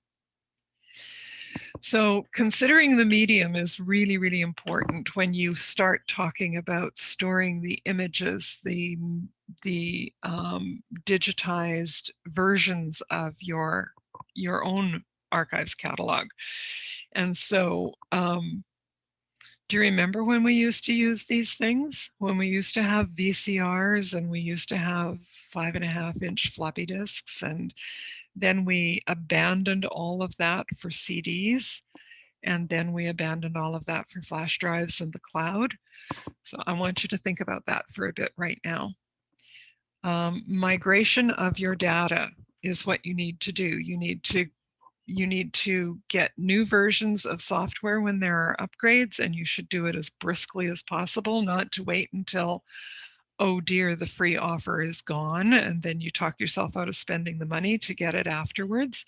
[SPEAKER 1] So considering the medium is really, really important when you start talking about storing the images, the digitized versions of your own archives catalog. And so do you remember when we used to use these things? When we used to have VCRs and we used to have 5.5-inch floppy disks, and then we abandoned all of that for CDs, and then we abandoned all of that for flash drives and the cloud. So I want you to think about that for a bit right now. Migration of your data is what you need to do. You need to get new versions of software when there are upgrades, and you should do it as briskly as possible, not to wait until, oh dear, the free offer is gone, and then you talk yourself out of spending the money to get it afterwards,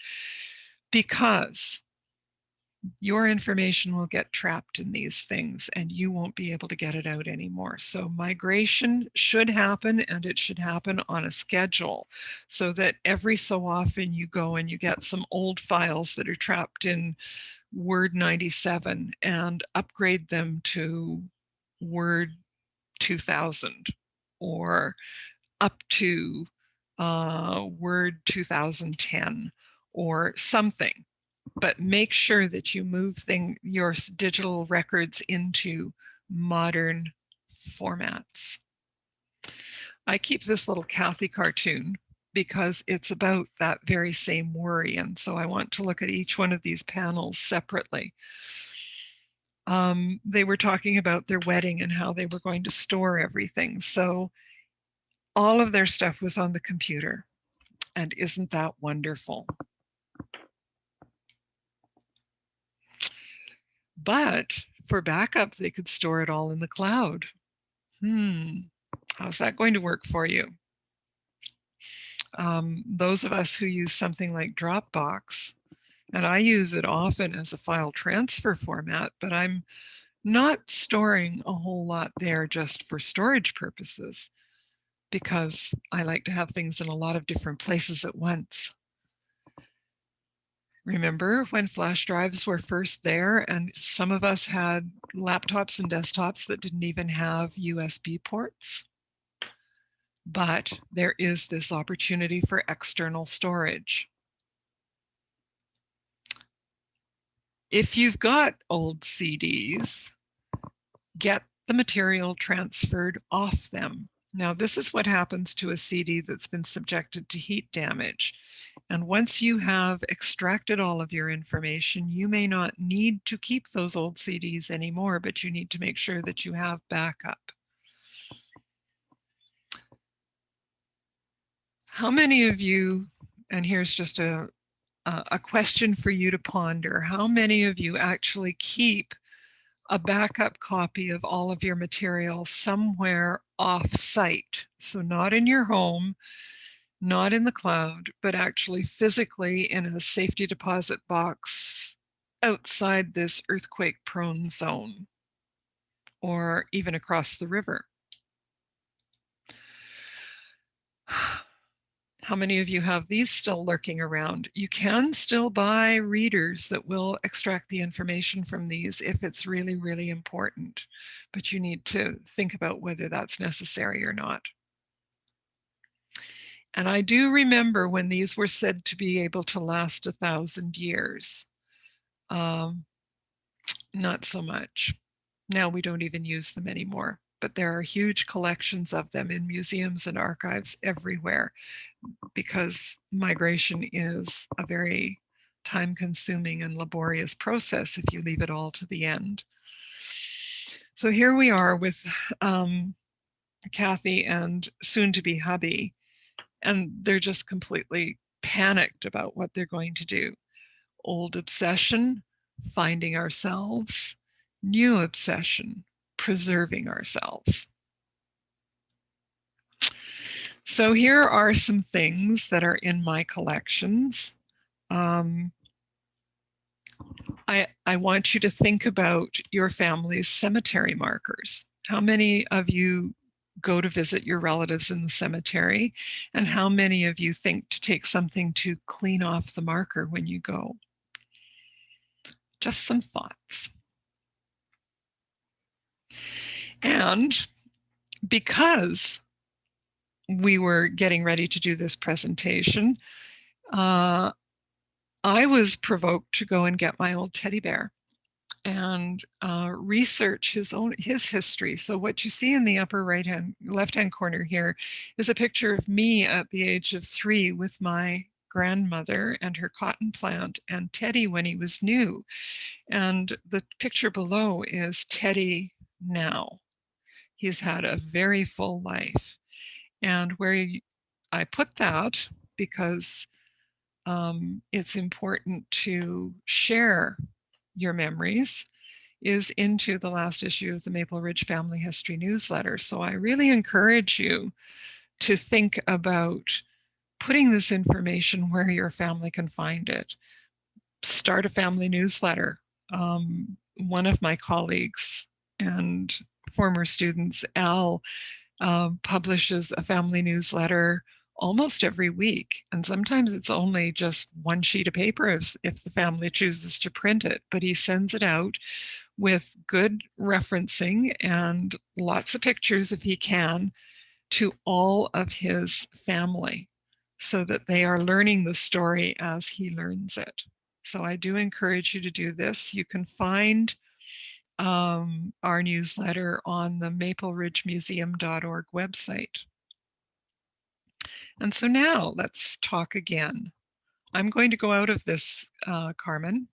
[SPEAKER 1] because your information will get trapped in these things and you won't be able to get it out anymore. So migration should happen, and it should happen on a schedule, so that every so often you go and you get some old files that are trapped in Word 97 and upgrade them to Word 2000 or up to Word 2010 or something. But make sure that you move your digital records into modern formats. I keep this little Kathy cartoon because it's about that very same worry. And so I want to look at each one of these panels separately. They were talking about their wedding and how they were going to store everything. So all of their stuff was on the computer. And isn't that wonderful? But for backup, they could store it all in the cloud. How's that going to work for you? Those of us who use something like Dropbox, and I use it often as a file transfer format, but I'm not storing a whole lot there just for storage purposes, because I like to have things in a lot of different places at once. Remember when flash drives were first there, and some of us had laptops and desktops that didn't even have USB ports? But there is this opportunity for external storage. If you've got old CDs, get the material transferred off them. Now, this is what happens to a CD that's been subjected to heat damage. And once you have extracted all of your information, you may not need to keep those old CDs anymore, but you need to make sure that you have backup. How many of you, and here's just a question for you to ponder, how many of you actually keep a backup copy of all of your material somewhere off-site? So not in your home, not in the cloud, but actually physically in a safety deposit box outside this earthquake-prone zone, or even across the river. How many of you have these still lurking around? You can still buy readers that will extract the information from these if it's really, really important, but you need to think about whether that's necessary or not. And I do remember when these were said to be able to last 1,000 years. Not so much. Now we don't even use them anymore, but there are huge collections of them in museums and archives everywhere, because migration is a very time-consuming and laborious process if you leave it all to the end. So here we are with Kathy and soon-to-be hubby, and they're just completely panicked about what they're going to do. Old obsession, finding ourselves. New obsession, preserving ourselves. So here are some things that are in my collections. I want you to think about your family's cemetery markers. How many of you go to visit your relatives in the cemetery? And how many of you think to take something to clean off the marker when you go? Just some thoughts. And because we were getting ready to do this presentation, I was provoked to go and get my old teddy bear and research his history. So what you see in the upper left-hand corner here is a picture of me at the age of 3 with my grandmother and her cotton plant, and Teddy when he was new. And the picture below is Teddy now. He's had a very full life. And where I put that, because it's important to share your memories, is into the last issue of the Maple Ridge Family History newsletter. So I really encourage you to think about putting this information where your family can find it. Start a family newsletter. One of my colleagues and former students, Al, publishes a family newsletter almost every week. And sometimes it's only just one sheet of paper if the family chooses to print it, but he sends it out with good referencing and lots of pictures if he can to all of his family so that they are learning the story as he learns it. So I do encourage you to do this. You can find our newsletter on the mapleridgemuseum.org website. And so now let's talk again. I'm going to go out of this, Carmen.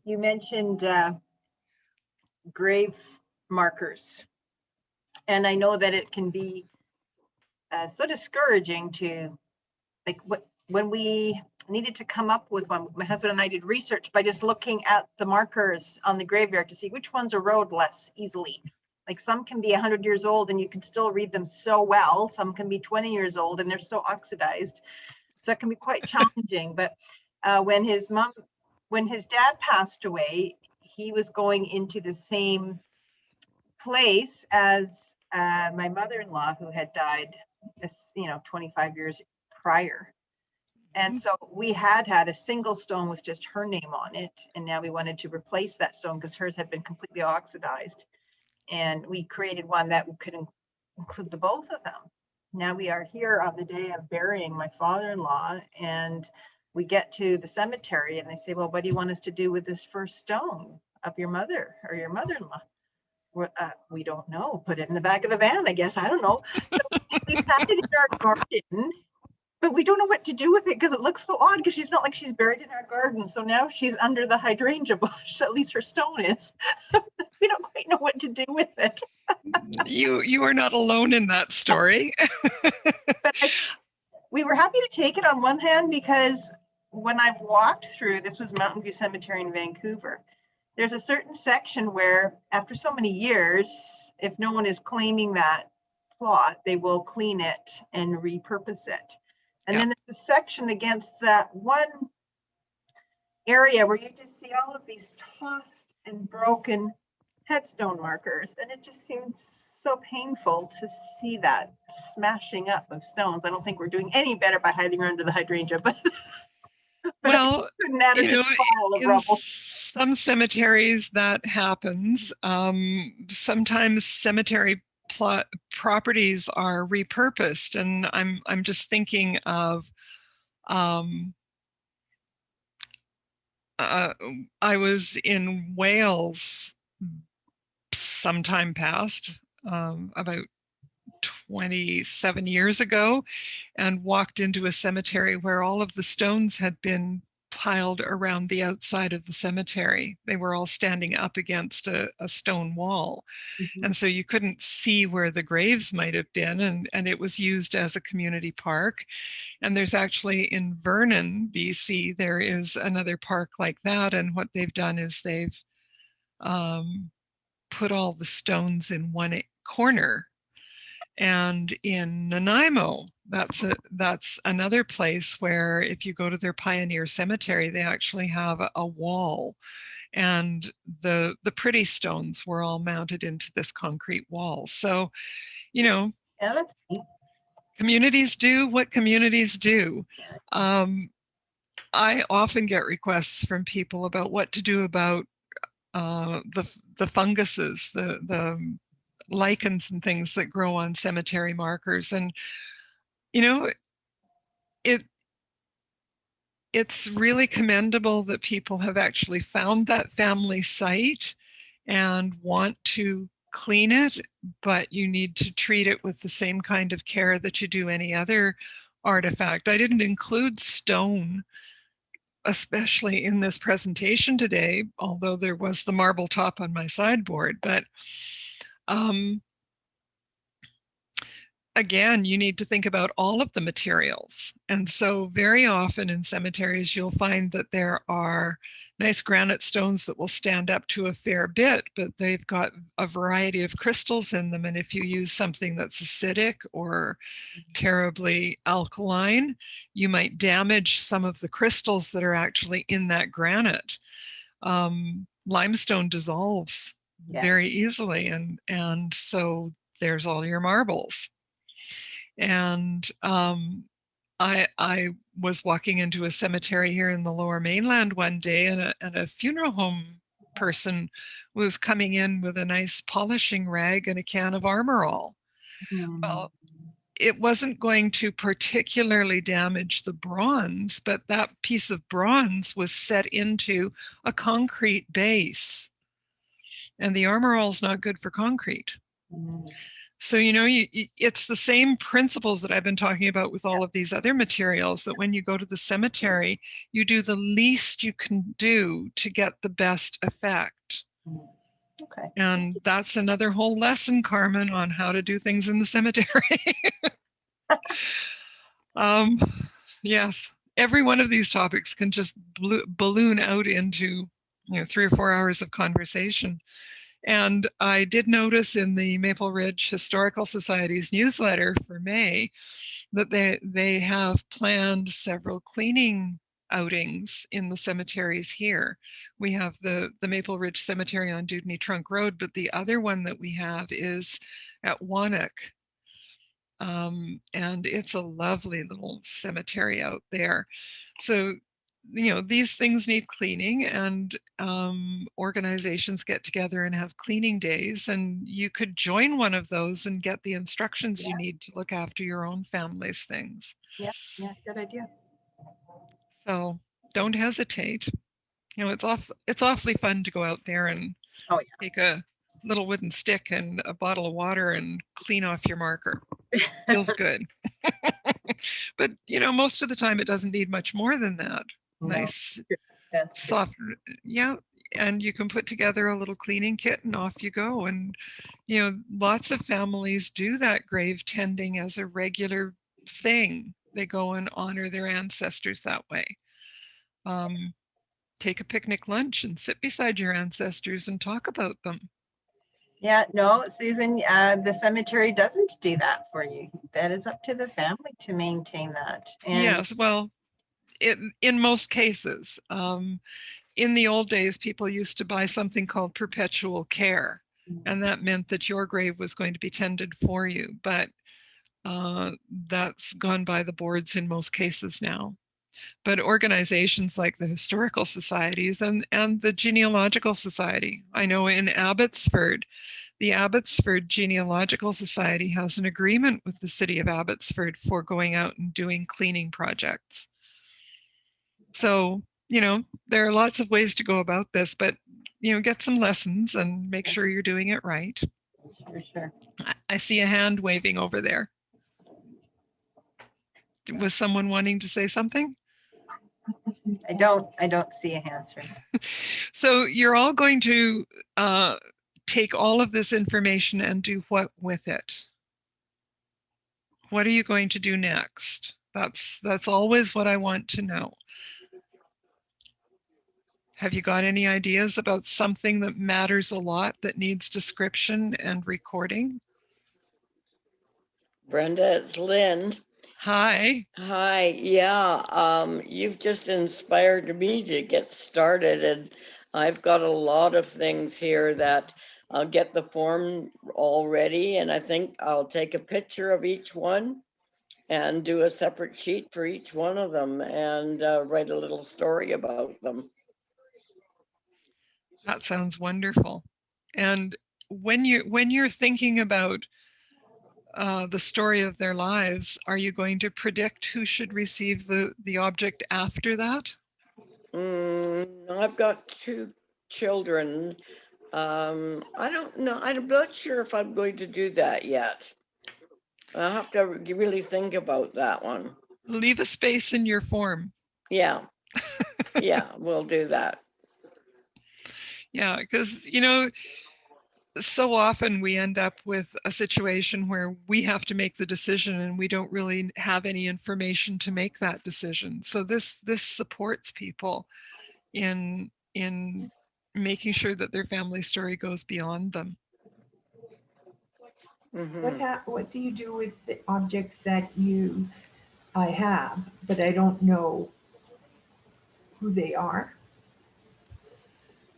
[SPEAKER 2] You mentioned grave markers. And I know that it can be so discouraging to, like, when we needed to come up with one, my husband and I did research by just looking at the markers on the graveyard to see which ones erode less easily. Like some can be 100 years old and you can still read them so well. Some can be 20 years old and they're so oxidized. So it can be quite challenging. But when his dad passed away, he was going into the same place as my mother-in-law, who had died, 25 years prior. And so we had a single stone with just her name on it. And now we wanted to replace that stone because hers had been completely oxidized. And we created one that could include the both of them. Now we are here on the day of burying my father-in-law, and we get to the cemetery and they say, well, what do you want us to do with this first stone of your mother or your mother-in-law? We don't know. Put it in the back of the van, I guess. I don't know. So we planted it in our garden, but we don't know what to do with it because it looks so odd because she's not like she's buried in our garden. So now she's under the hydrangea bush. At least her stone is. We don't quite know what to do with it.
[SPEAKER 1] You are not alone in that story.
[SPEAKER 2] But we were happy to take it on one hand because when I've walked through, this was Mountain View Cemetery in Vancouver, there's a certain section where after so many years, if no one is claiming that plot, they will clean it and repurpose it. And then there's a section against that one area where you just see all of these tossed and broken headstone markers. And it just seems so painful to see that smashing up of stones. I don't think we're doing any better by hiding under the hydrangea, but
[SPEAKER 1] well, in
[SPEAKER 2] rubble.
[SPEAKER 1] Some cemeteries that happens. Sometimes cemetery properties are repurposed, and I'm just thinking of I was in Wales sometime past, about 27 years ago, and walked into a cemetery where all of the stones had been piled around the outside of the cemetery. They were all standing up against a stone wall. Mm-hmm. And so you couldn't see where the graves might have been, and it was used as a community park. And there's actually in Vernon, BC, there is another park like that. And what they've done is they've put all the stones in one corner. And in Nanaimo, that's another place where if you go to their Pioneer Cemetery, they actually have a wall, and the pretty stones were all mounted into this concrete wall. So, yeah,
[SPEAKER 2] that's neat.
[SPEAKER 1] Communities do what communities do. I often get requests from people about what to do about the funguses, the lichens and things that grow on cemetery markers. And it's really commendable that people have actually found that family site and want to clean it, but you need to treat it with the same kind of care that you do any other artifact. I didn't include stone, especially in this presentation today, although there was the marble top on my sideboard, but again, you need to think about all of the materials. And so very often in cemeteries, you'll find that there are nice granite stones that will stand up to a fair bit, but they've got a variety of crystals in them. And if you use something that's acidic or terribly alkaline, you might damage some of the crystals that are actually in that granite. Limestone dissolves very easily, and so there's all your marbles. And I was walking into a cemetery here in the Lower Mainland one day, and a funeral home person was coming in with a nice polishing rag and a can of Armor All. Well, it wasn't going to particularly damage the bronze, but that piece of bronze was set into a concrete base, and the Armor All is not good for concrete. So, you know, it's the same principles that I've been talking about with all of these other materials, that when you go to the cemetery, you do the least you can do to get the best effect.
[SPEAKER 2] Okay.
[SPEAKER 1] And that's another whole lesson, Carmen, on how to do things in the cemetery. Yes, every one of these topics can just balloon out into, 3 or 4 hours of conversation. And I did notice in the Maple Ridge Historical Society's newsletter for May that they have planned several cleaning outings in the cemeteries here. We have the Maple Ridge Cemetery on Dewdney Trunk Road, but the other one that we have is at Wannock. And it's a lovely little cemetery out there. So, these things need cleaning, and organizations get together and have cleaning days, and you could join one of those and get the instructions you need to look after your own family's things.
[SPEAKER 2] Yeah, good idea.
[SPEAKER 1] So don't hesitate. It's awfully fun to go out there and take a little wooden stick and a bottle of water and clean off your marker. Feels good. But most of the time it doesn't need much more than that. Nice, soft, and you can put together a little cleaning kit and off you go. And lots of families do that grave tending as a regular thing. They go and honor their ancestors that way. Take a picnic lunch and sit beside your ancestors and talk about them.
[SPEAKER 2] Yeah, no, Susan, the cemetery doesn't do that for you. That is up to the family to maintain that. And
[SPEAKER 1] yes, well, in most cases. In the old days, people used to buy something called perpetual care, and that meant that your grave was going to be tended for you. But that's gone by the boards in most cases now. But organizations like the historical societies and the genealogical society, I know in Abbotsford, the Abbotsford Genealogical Society has an agreement with the city of Abbotsford for going out and doing cleaning projects. So, there are lots of ways to go about this, but, get some lessons and make sure you're doing it right.
[SPEAKER 2] Sure.
[SPEAKER 1] I see a hand waving over there. Was someone wanting to say something?
[SPEAKER 2] I don't see a hand, sir.
[SPEAKER 1] So you're all going to take all of this information and do what with it? What are you going to do next? That's always what I want to know. Have you got any ideas about something that matters a lot that needs description and recording?
[SPEAKER 3] Brenda, it's Lynn.
[SPEAKER 1] Hi.
[SPEAKER 3] Hi, yeah, you've just inspired me to get started, and I've got a lot of things here that I'll get the form all ready, and I think I'll take a picture of each one and do a separate sheet for each one of them and write a little story about them.
[SPEAKER 1] That sounds wonderful. And when you're thinking about the story of their lives, are you going to predict who should receive the object after that?
[SPEAKER 3] I've got 2 children. I don't know. I'm not sure if I'm going to do that yet. I'll have to really think about that one.
[SPEAKER 1] Leave a space in your form.
[SPEAKER 3] Yeah. Yeah, we'll do that.
[SPEAKER 1] Yeah, because so often we end up with a situation where we have to make the decision and we don't really have any information to make that decision. So this supports people in making sure that their family story goes beyond them.
[SPEAKER 4] What do you do with the objects that I have, but I don't know who they are?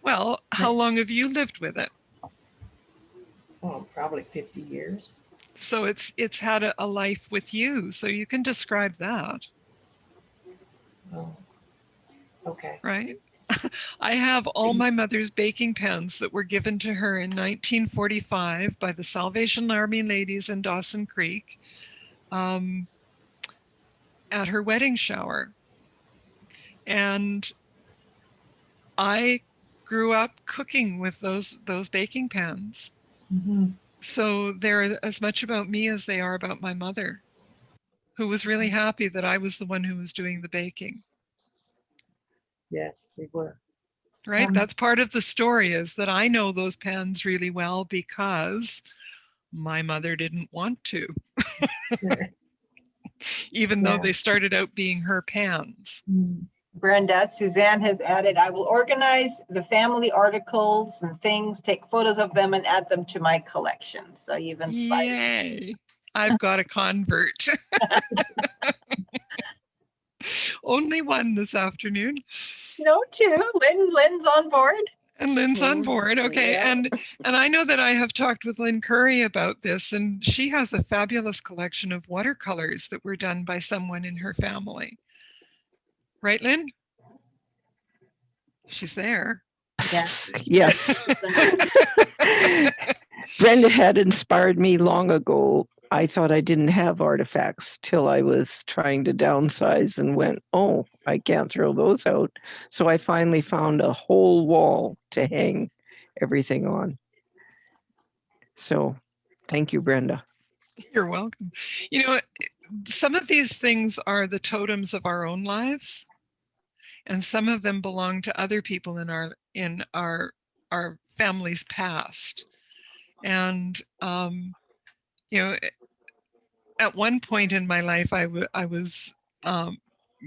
[SPEAKER 1] Well, how long have you lived with it?
[SPEAKER 4] Oh, probably 50 years.
[SPEAKER 1] So it's had a life with you, so you can describe that.
[SPEAKER 4] Oh, okay.
[SPEAKER 1] Right? I have all my mother's baking pans that were given to her in 1945 by the Salvation Army ladies in Dawson Creek at her wedding shower. And I grew up cooking with those baking pans.
[SPEAKER 4] Mm-hmm.
[SPEAKER 1] So they're as much about me as they are about my mother, who was really happy that I was the one who was doing the baking.
[SPEAKER 4] Yes, they were.
[SPEAKER 1] Right? That's part of the story, is that I know those pans really well because my mother didn't want to, even though they started out being her pans.
[SPEAKER 2] Brenda, Suzanne has added, I will organize the family articles and things, take photos of them and add them to my collection. So you've inspired.
[SPEAKER 1] Yay. I've got a convert. Only one this afternoon.
[SPEAKER 2] No, two. Lynn's on board.
[SPEAKER 1] And Lynn's on board. Okay.
[SPEAKER 3] Yeah.
[SPEAKER 1] And I know that I have talked with Lynn Curry about this, and she has a fabulous collection of watercolors that were done by someone in her family. Right, Lynn? She's there.
[SPEAKER 6] Yes. Brenda had inspired me long ago. I thought I didn't have artifacts till I was trying to downsize and went, oh, I can't throw those out. So I finally found a whole wall to hang everything on. So thank you, Brenda.
[SPEAKER 1] You're welcome. You know, some of these things are the totems of our own lives, and some of them belong to other people in our family's past. And you know, at one point in my life, I was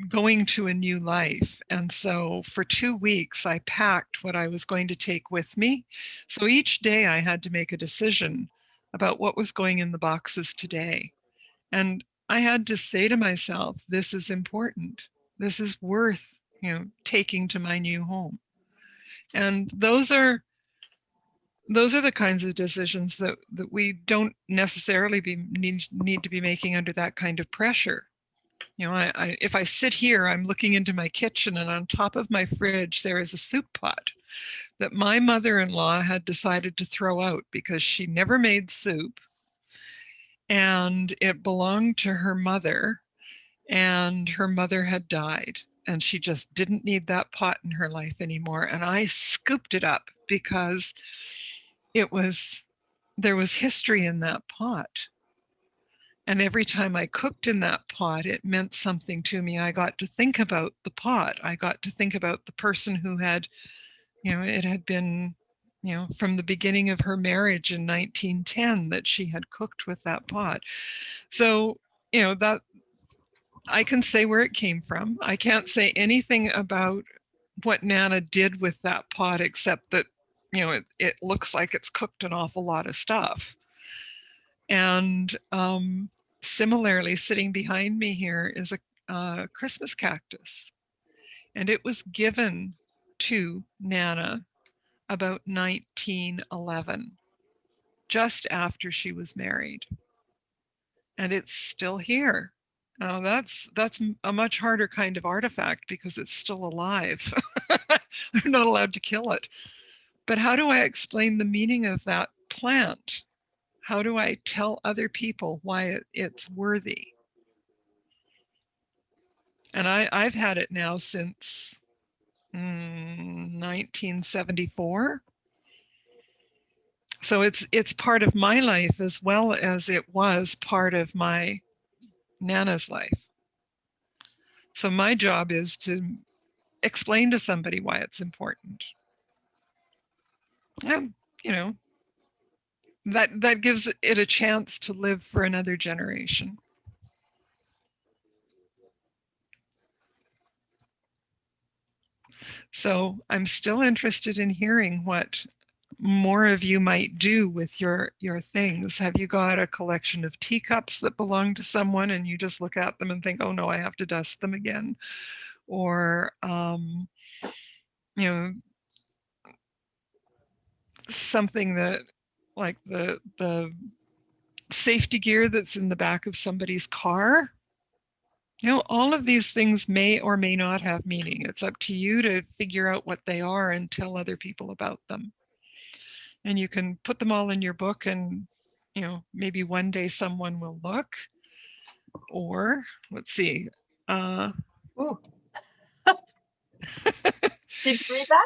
[SPEAKER 1] going to a new life. And so for 2 weeks, I packed what I was going to take with me. So each day I had to make a decision about what was going in the boxes today. And I had to say to myself, this is important. This is worth, taking to my new home. And those are the kinds of decisions that we don't necessarily need to be making under that kind of pressure. If I sit here, I'm looking into my kitchen, and on top of my fridge, there is a soup pot that my mother-in-law had decided to throw out because she never made soup, and it belonged to her mother, and her mother had died, and she just didn't need that pot in her life anymore. And I scooped it up because there was history in that pot. And every time I cooked in that pot, it meant something to me. I got to think about the pot. I got to think about the person who had, it had been, from the beginning of her marriage in 1910 that she had cooked with that pot. So, that I can say where it came from. I can't say anything about what Nana did with that pot, except that, it looks like it's cooked an awful lot of stuff. And similarly, sitting behind me here is a Christmas cactus. And it was given to Nana about 1911, just after she was married. And it's still here. Now that's a much harder kind of artifact because it's still alive. I'm not allowed to kill it. But how do I explain the meaning of that plant? How do I tell other people why it's worthy? And I've had it now since 1974. So it's part of my life as well as it was part of my Nana's life. So my job is to explain to somebody why it's important. And, that gives it a chance to live for another generation. So I'm still interested in hearing what more of you might do with your things. Have you got a collection of teacups that belong to someone and you just look at them and think, oh no, I have to dust them again? Or you know, something that, like the safety gear that's in the back of somebody's car. You know, all of these things may or may not have meaning. It's up to you to figure out what they are and tell other people about them. And you can put them all in your book, and you know, maybe one day someone will look. Or let's see.
[SPEAKER 2] Ooh. Did you read that?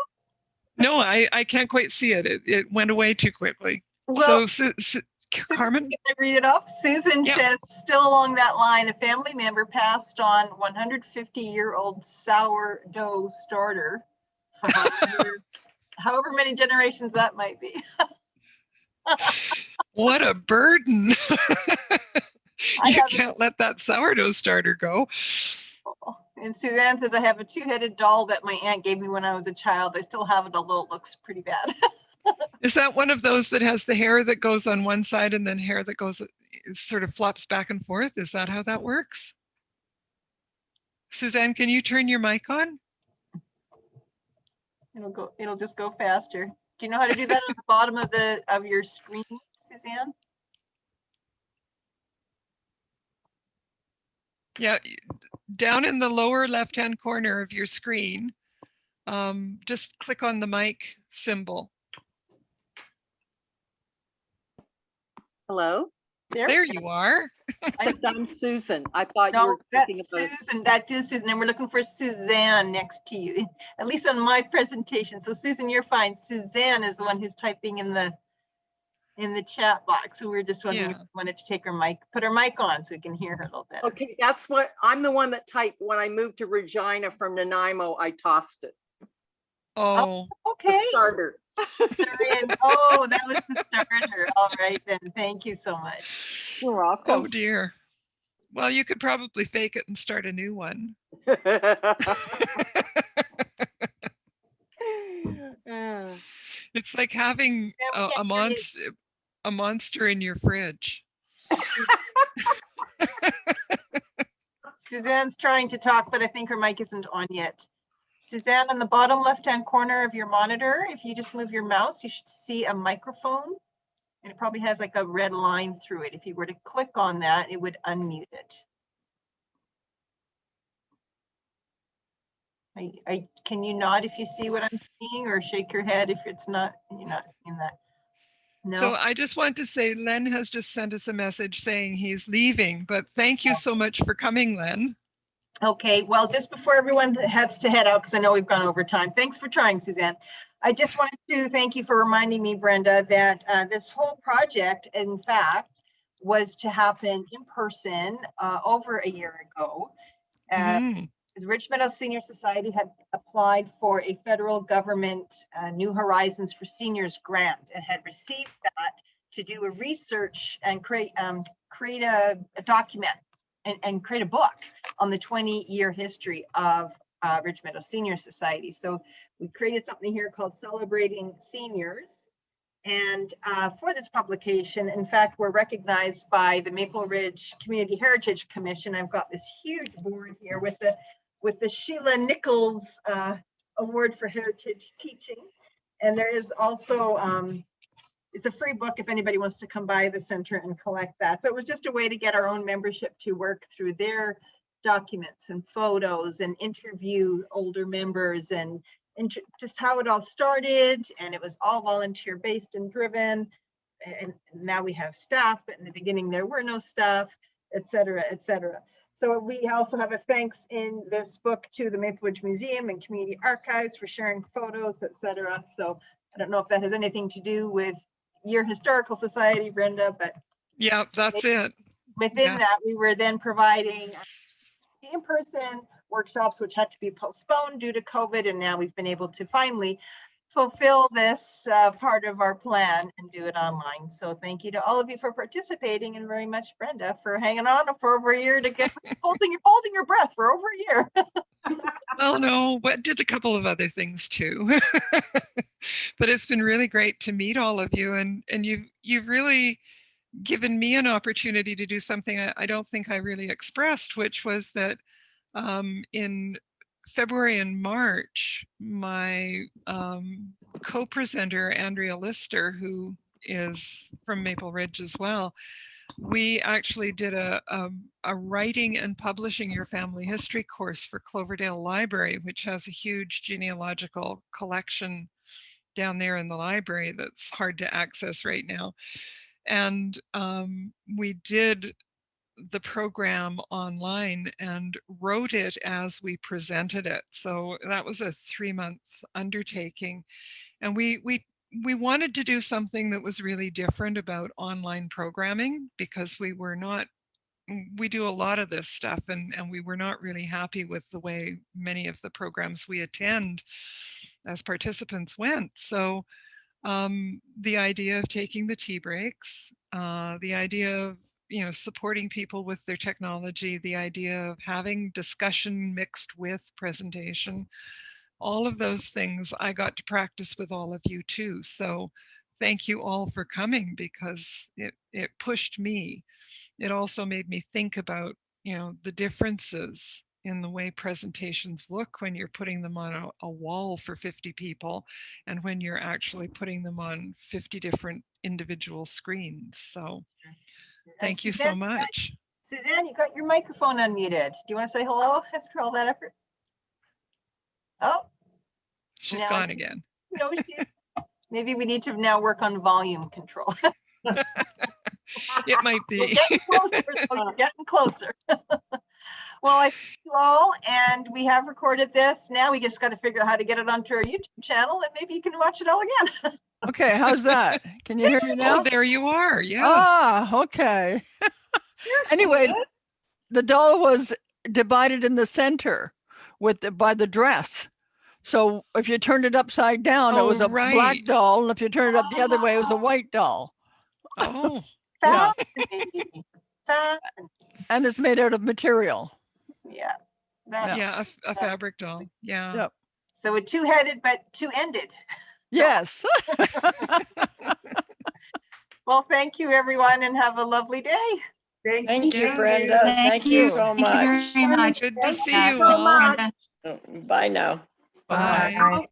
[SPEAKER 1] No, I can't quite see it. It went away too quickly.
[SPEAKER 2] Well,
[SPEAKER 1] So Carmen?
[SPEAKER 2] Can I read it off? Susan
[SPEAKER 1] Yeah.
[SPEAKER 2] says, still along that line, a family member passed on 150-year-old sourdough starter for however many generations that might be.
[SPEAKER 1] What a burden.
[SPEAKER 2] I
[SPEAKER 1] You
[SPEAKER 2] have
[SPEAKER 1] can't let that sourdough starter go.
[SPEAKER 2] And Suzanne says, I have a two-headed doll that my aunt gave me when I was a child. I still have it, although it looks pretty bad.
[SPEAKER 1] Is that one of those that has the hair that goes on one side and then hair that goes, sort of flops back and forth? Is that how that works? Suzanne, can you turn your mic on?
[SPEAKER 2] It'll just go faster. Do you know how to do that on the bottom of your screen, Suzanne?
[SPEAKER 1] Yeah, down in the lower left-hand corner of your screen, just click on the mic symbol.
[SPEAKER 7] Hello?
[SPEAKER 1] There you are.
[SPEAKER 7] Except I'm Susan. I thought you
[SPEAKER 2] No,
[SPEAKER 7] were
[SPEAKER 2] that's
[SPEAKER 7] thinking about.
[SPEAKER 2] Susan. That is Susan, and we're looking for Suzanne next to you, at least on my presentation. So Susan, you're fine. Suzanne is the one who's typing in the chat box. So we were just wondering if
[SPEAKER 1] Yeah.
[SPEAKER 2] you wanted to take her mic, put her mic on so we can hear her a little better.
[SPEAKER 7] Okay, that's what, I'm the one that typed, when I moved to Regina from Nanaimo, I tossed it.
[SPEAKER 1] Oh,
[SPEAKER 7] The
[SPEAKER 2] Okay.
[SPEAKER 7] starter.
[SPEAKER 2] Marianne. Oh, that was the starter. All right then. Thank you so much.
[SPEAKER 7] You're
[SPEAKER 1] oh
[SPEAKER 7] welcome.
[SPEAKER 1] dear. Well, you could probably fake it and start a new one. It's like having
[SPEAKER 2] Yeah, we
[SPEAKER 1] a
[SPEAKER 2] can't hear you.
[SPEAKER 1] monster in your fridge.
[SPEAKER 2] Suzanne's trying to talk, but I think her mic isn't on yet. Suzanne, on the bottom left-hand corner of your monitor, if you just move your mouse, you should see a microphone. And it probably has like a red line through it. If you were to click on that, it would unmute it. Can you nod if you see what I'm seeing, or shake your head if it's not, you're not seeing that? No.
[SPEAKER 1] So I just want to say Len has just sent us a message saying he's leaving, but thank you so much for coming, Len.
[SPEAKER 2] Okay, well, just before everyone heads to head out, because I know we've gone over time. Thanks for trying, Suzanne. I just wanted to thank you for reminding me, Brenda, that this whole project, in fact, was to happen in person over a year ago.
[SPEAKER 1] Mhm.
[SPEAKER 2] The Ridge Meadows Senior Society had applied for a federal government New Horizons for Seniors grant and had received that to do a research and create a document and create a book on the 20-year history of Ridge Meadows Senior Society. So we created something here called Celebrating Seniors. And for this publication, in fact, we're recognized by the Maple Ridge Community Heritage Commission. I've got this huge board here with the Sheila Nichols Award for Heritage Teaching. And there is also, it's a free book if anybody wants to come by the center and collect that. So it was just a way to get our own membership to work through their documents and photos and interview older members and just how it all started. And it was all volunteer based and driven. And now we have staff, but in the beginning there were no staff, et cetera, et cetera. So we also have a thanks in this book to the Maple Ridge Museum and Community Archives for sharing photos, et cetera. So I don't know if that has anything to do with your historical society, Brenda, but
[SPEAKER 1] Yeah, that's it.
[SPEAKER 2] within that, we were then providing in-person workshops, which had to be postponed due to COVID. And now we've been able to finally fulfill this part of our plan and do it online. So thank you to all of you for participating, and very much Brenda for hanging on for over a year to get holding your breath for over a year.
[SPEAKER 1] Well, no, but did a couple of other things too. But it's been really great to meet all of you, and you've really given me an opportunity to do something I don't think I really expressed, which was that in February and March, my co-presenter, Andrea Lister, who is from Maple Ridge as well, we actually did a writing and publishing your family history course for Cloverdale Library, which has a huge genealogical collection down there in the library that's hard to access right now. And we did the program online and wrote it as we presented it. So that was a 3-month undertaking. And we wanted to do something that was really different about online programming, because we do a lot of this stuff, and we were not really happy with the way many of the programs we attend as participants went. So the idea of taking the tea breaks, the idea of supporting people with their technology, the idea of having discussion mixed with presentation, all of those things I got to practice with all of you too. So thank you all for coming, because it pushed me. It also made me think about the differences in the way presentations look when you're putting them on a wall for 50 people and when you're actually putting them on 50 different individual screens. So thank you so much.
[SPEAKER 2] Suzanne, you got your microphone unmuted. Do you want to say hello after all that effort? Oh,
[SPEAKER 1] she's
[SPEAKER 2] now
[SPEAKER 1] gone again.
[SPEAKER 2] No, maybe we need to now work on volume control.
[SPEAKER 1] It might be.
[SPEAKER 2] We're getting closer. Well, I thank you all, and we have recorded this. Now we just got to figure out how to get it onto our YouTube channel, and maybe you can watch it all again.
[SPEAKER 8] Okay, how's that? Can you hear me now?
[SPEAKER 1] Oh, there you are. Yes.
[SPEAKER 8] Ah, okay. Anyway, the doll was divided in the center by the dress. So if you turned it upside down, it was a black doll, and if you turned it up the other way, it was a white doll.
[SPEAKER 1] Oh,
[SPEAKER 8] yeah.
[SPEAKER 2] Fascinating.
[SPEAKER 8] And it's made out of material.
[SPEAKER 2] Yeah.
[SPEAKER 1] Yeah, a fabric doll. Yeah.
[SPEAKER 8] Yep.
[SPEAKER 2] So a two-headed but two-ended.
[SPEAKER 8] Yes.
[SPEAKER 2] Well, thank you, everyone, and have a lovely day.
[SPEAKER 3] Thank you, Brenda. Thank you so much.
[SPEAKER 9] Thank you very much.
[SPEAKER 1] Good to see
[SPEAKER 7] Thank
[SPEAKER 1] you
[SPEAKER 7] you so
[SPEAKER 1] all.
[SPEAKER 7] much.
[SPEAKER 3] Bye now.
[SPEAKER 1] Bye.
[SPEAKER 4] Bye.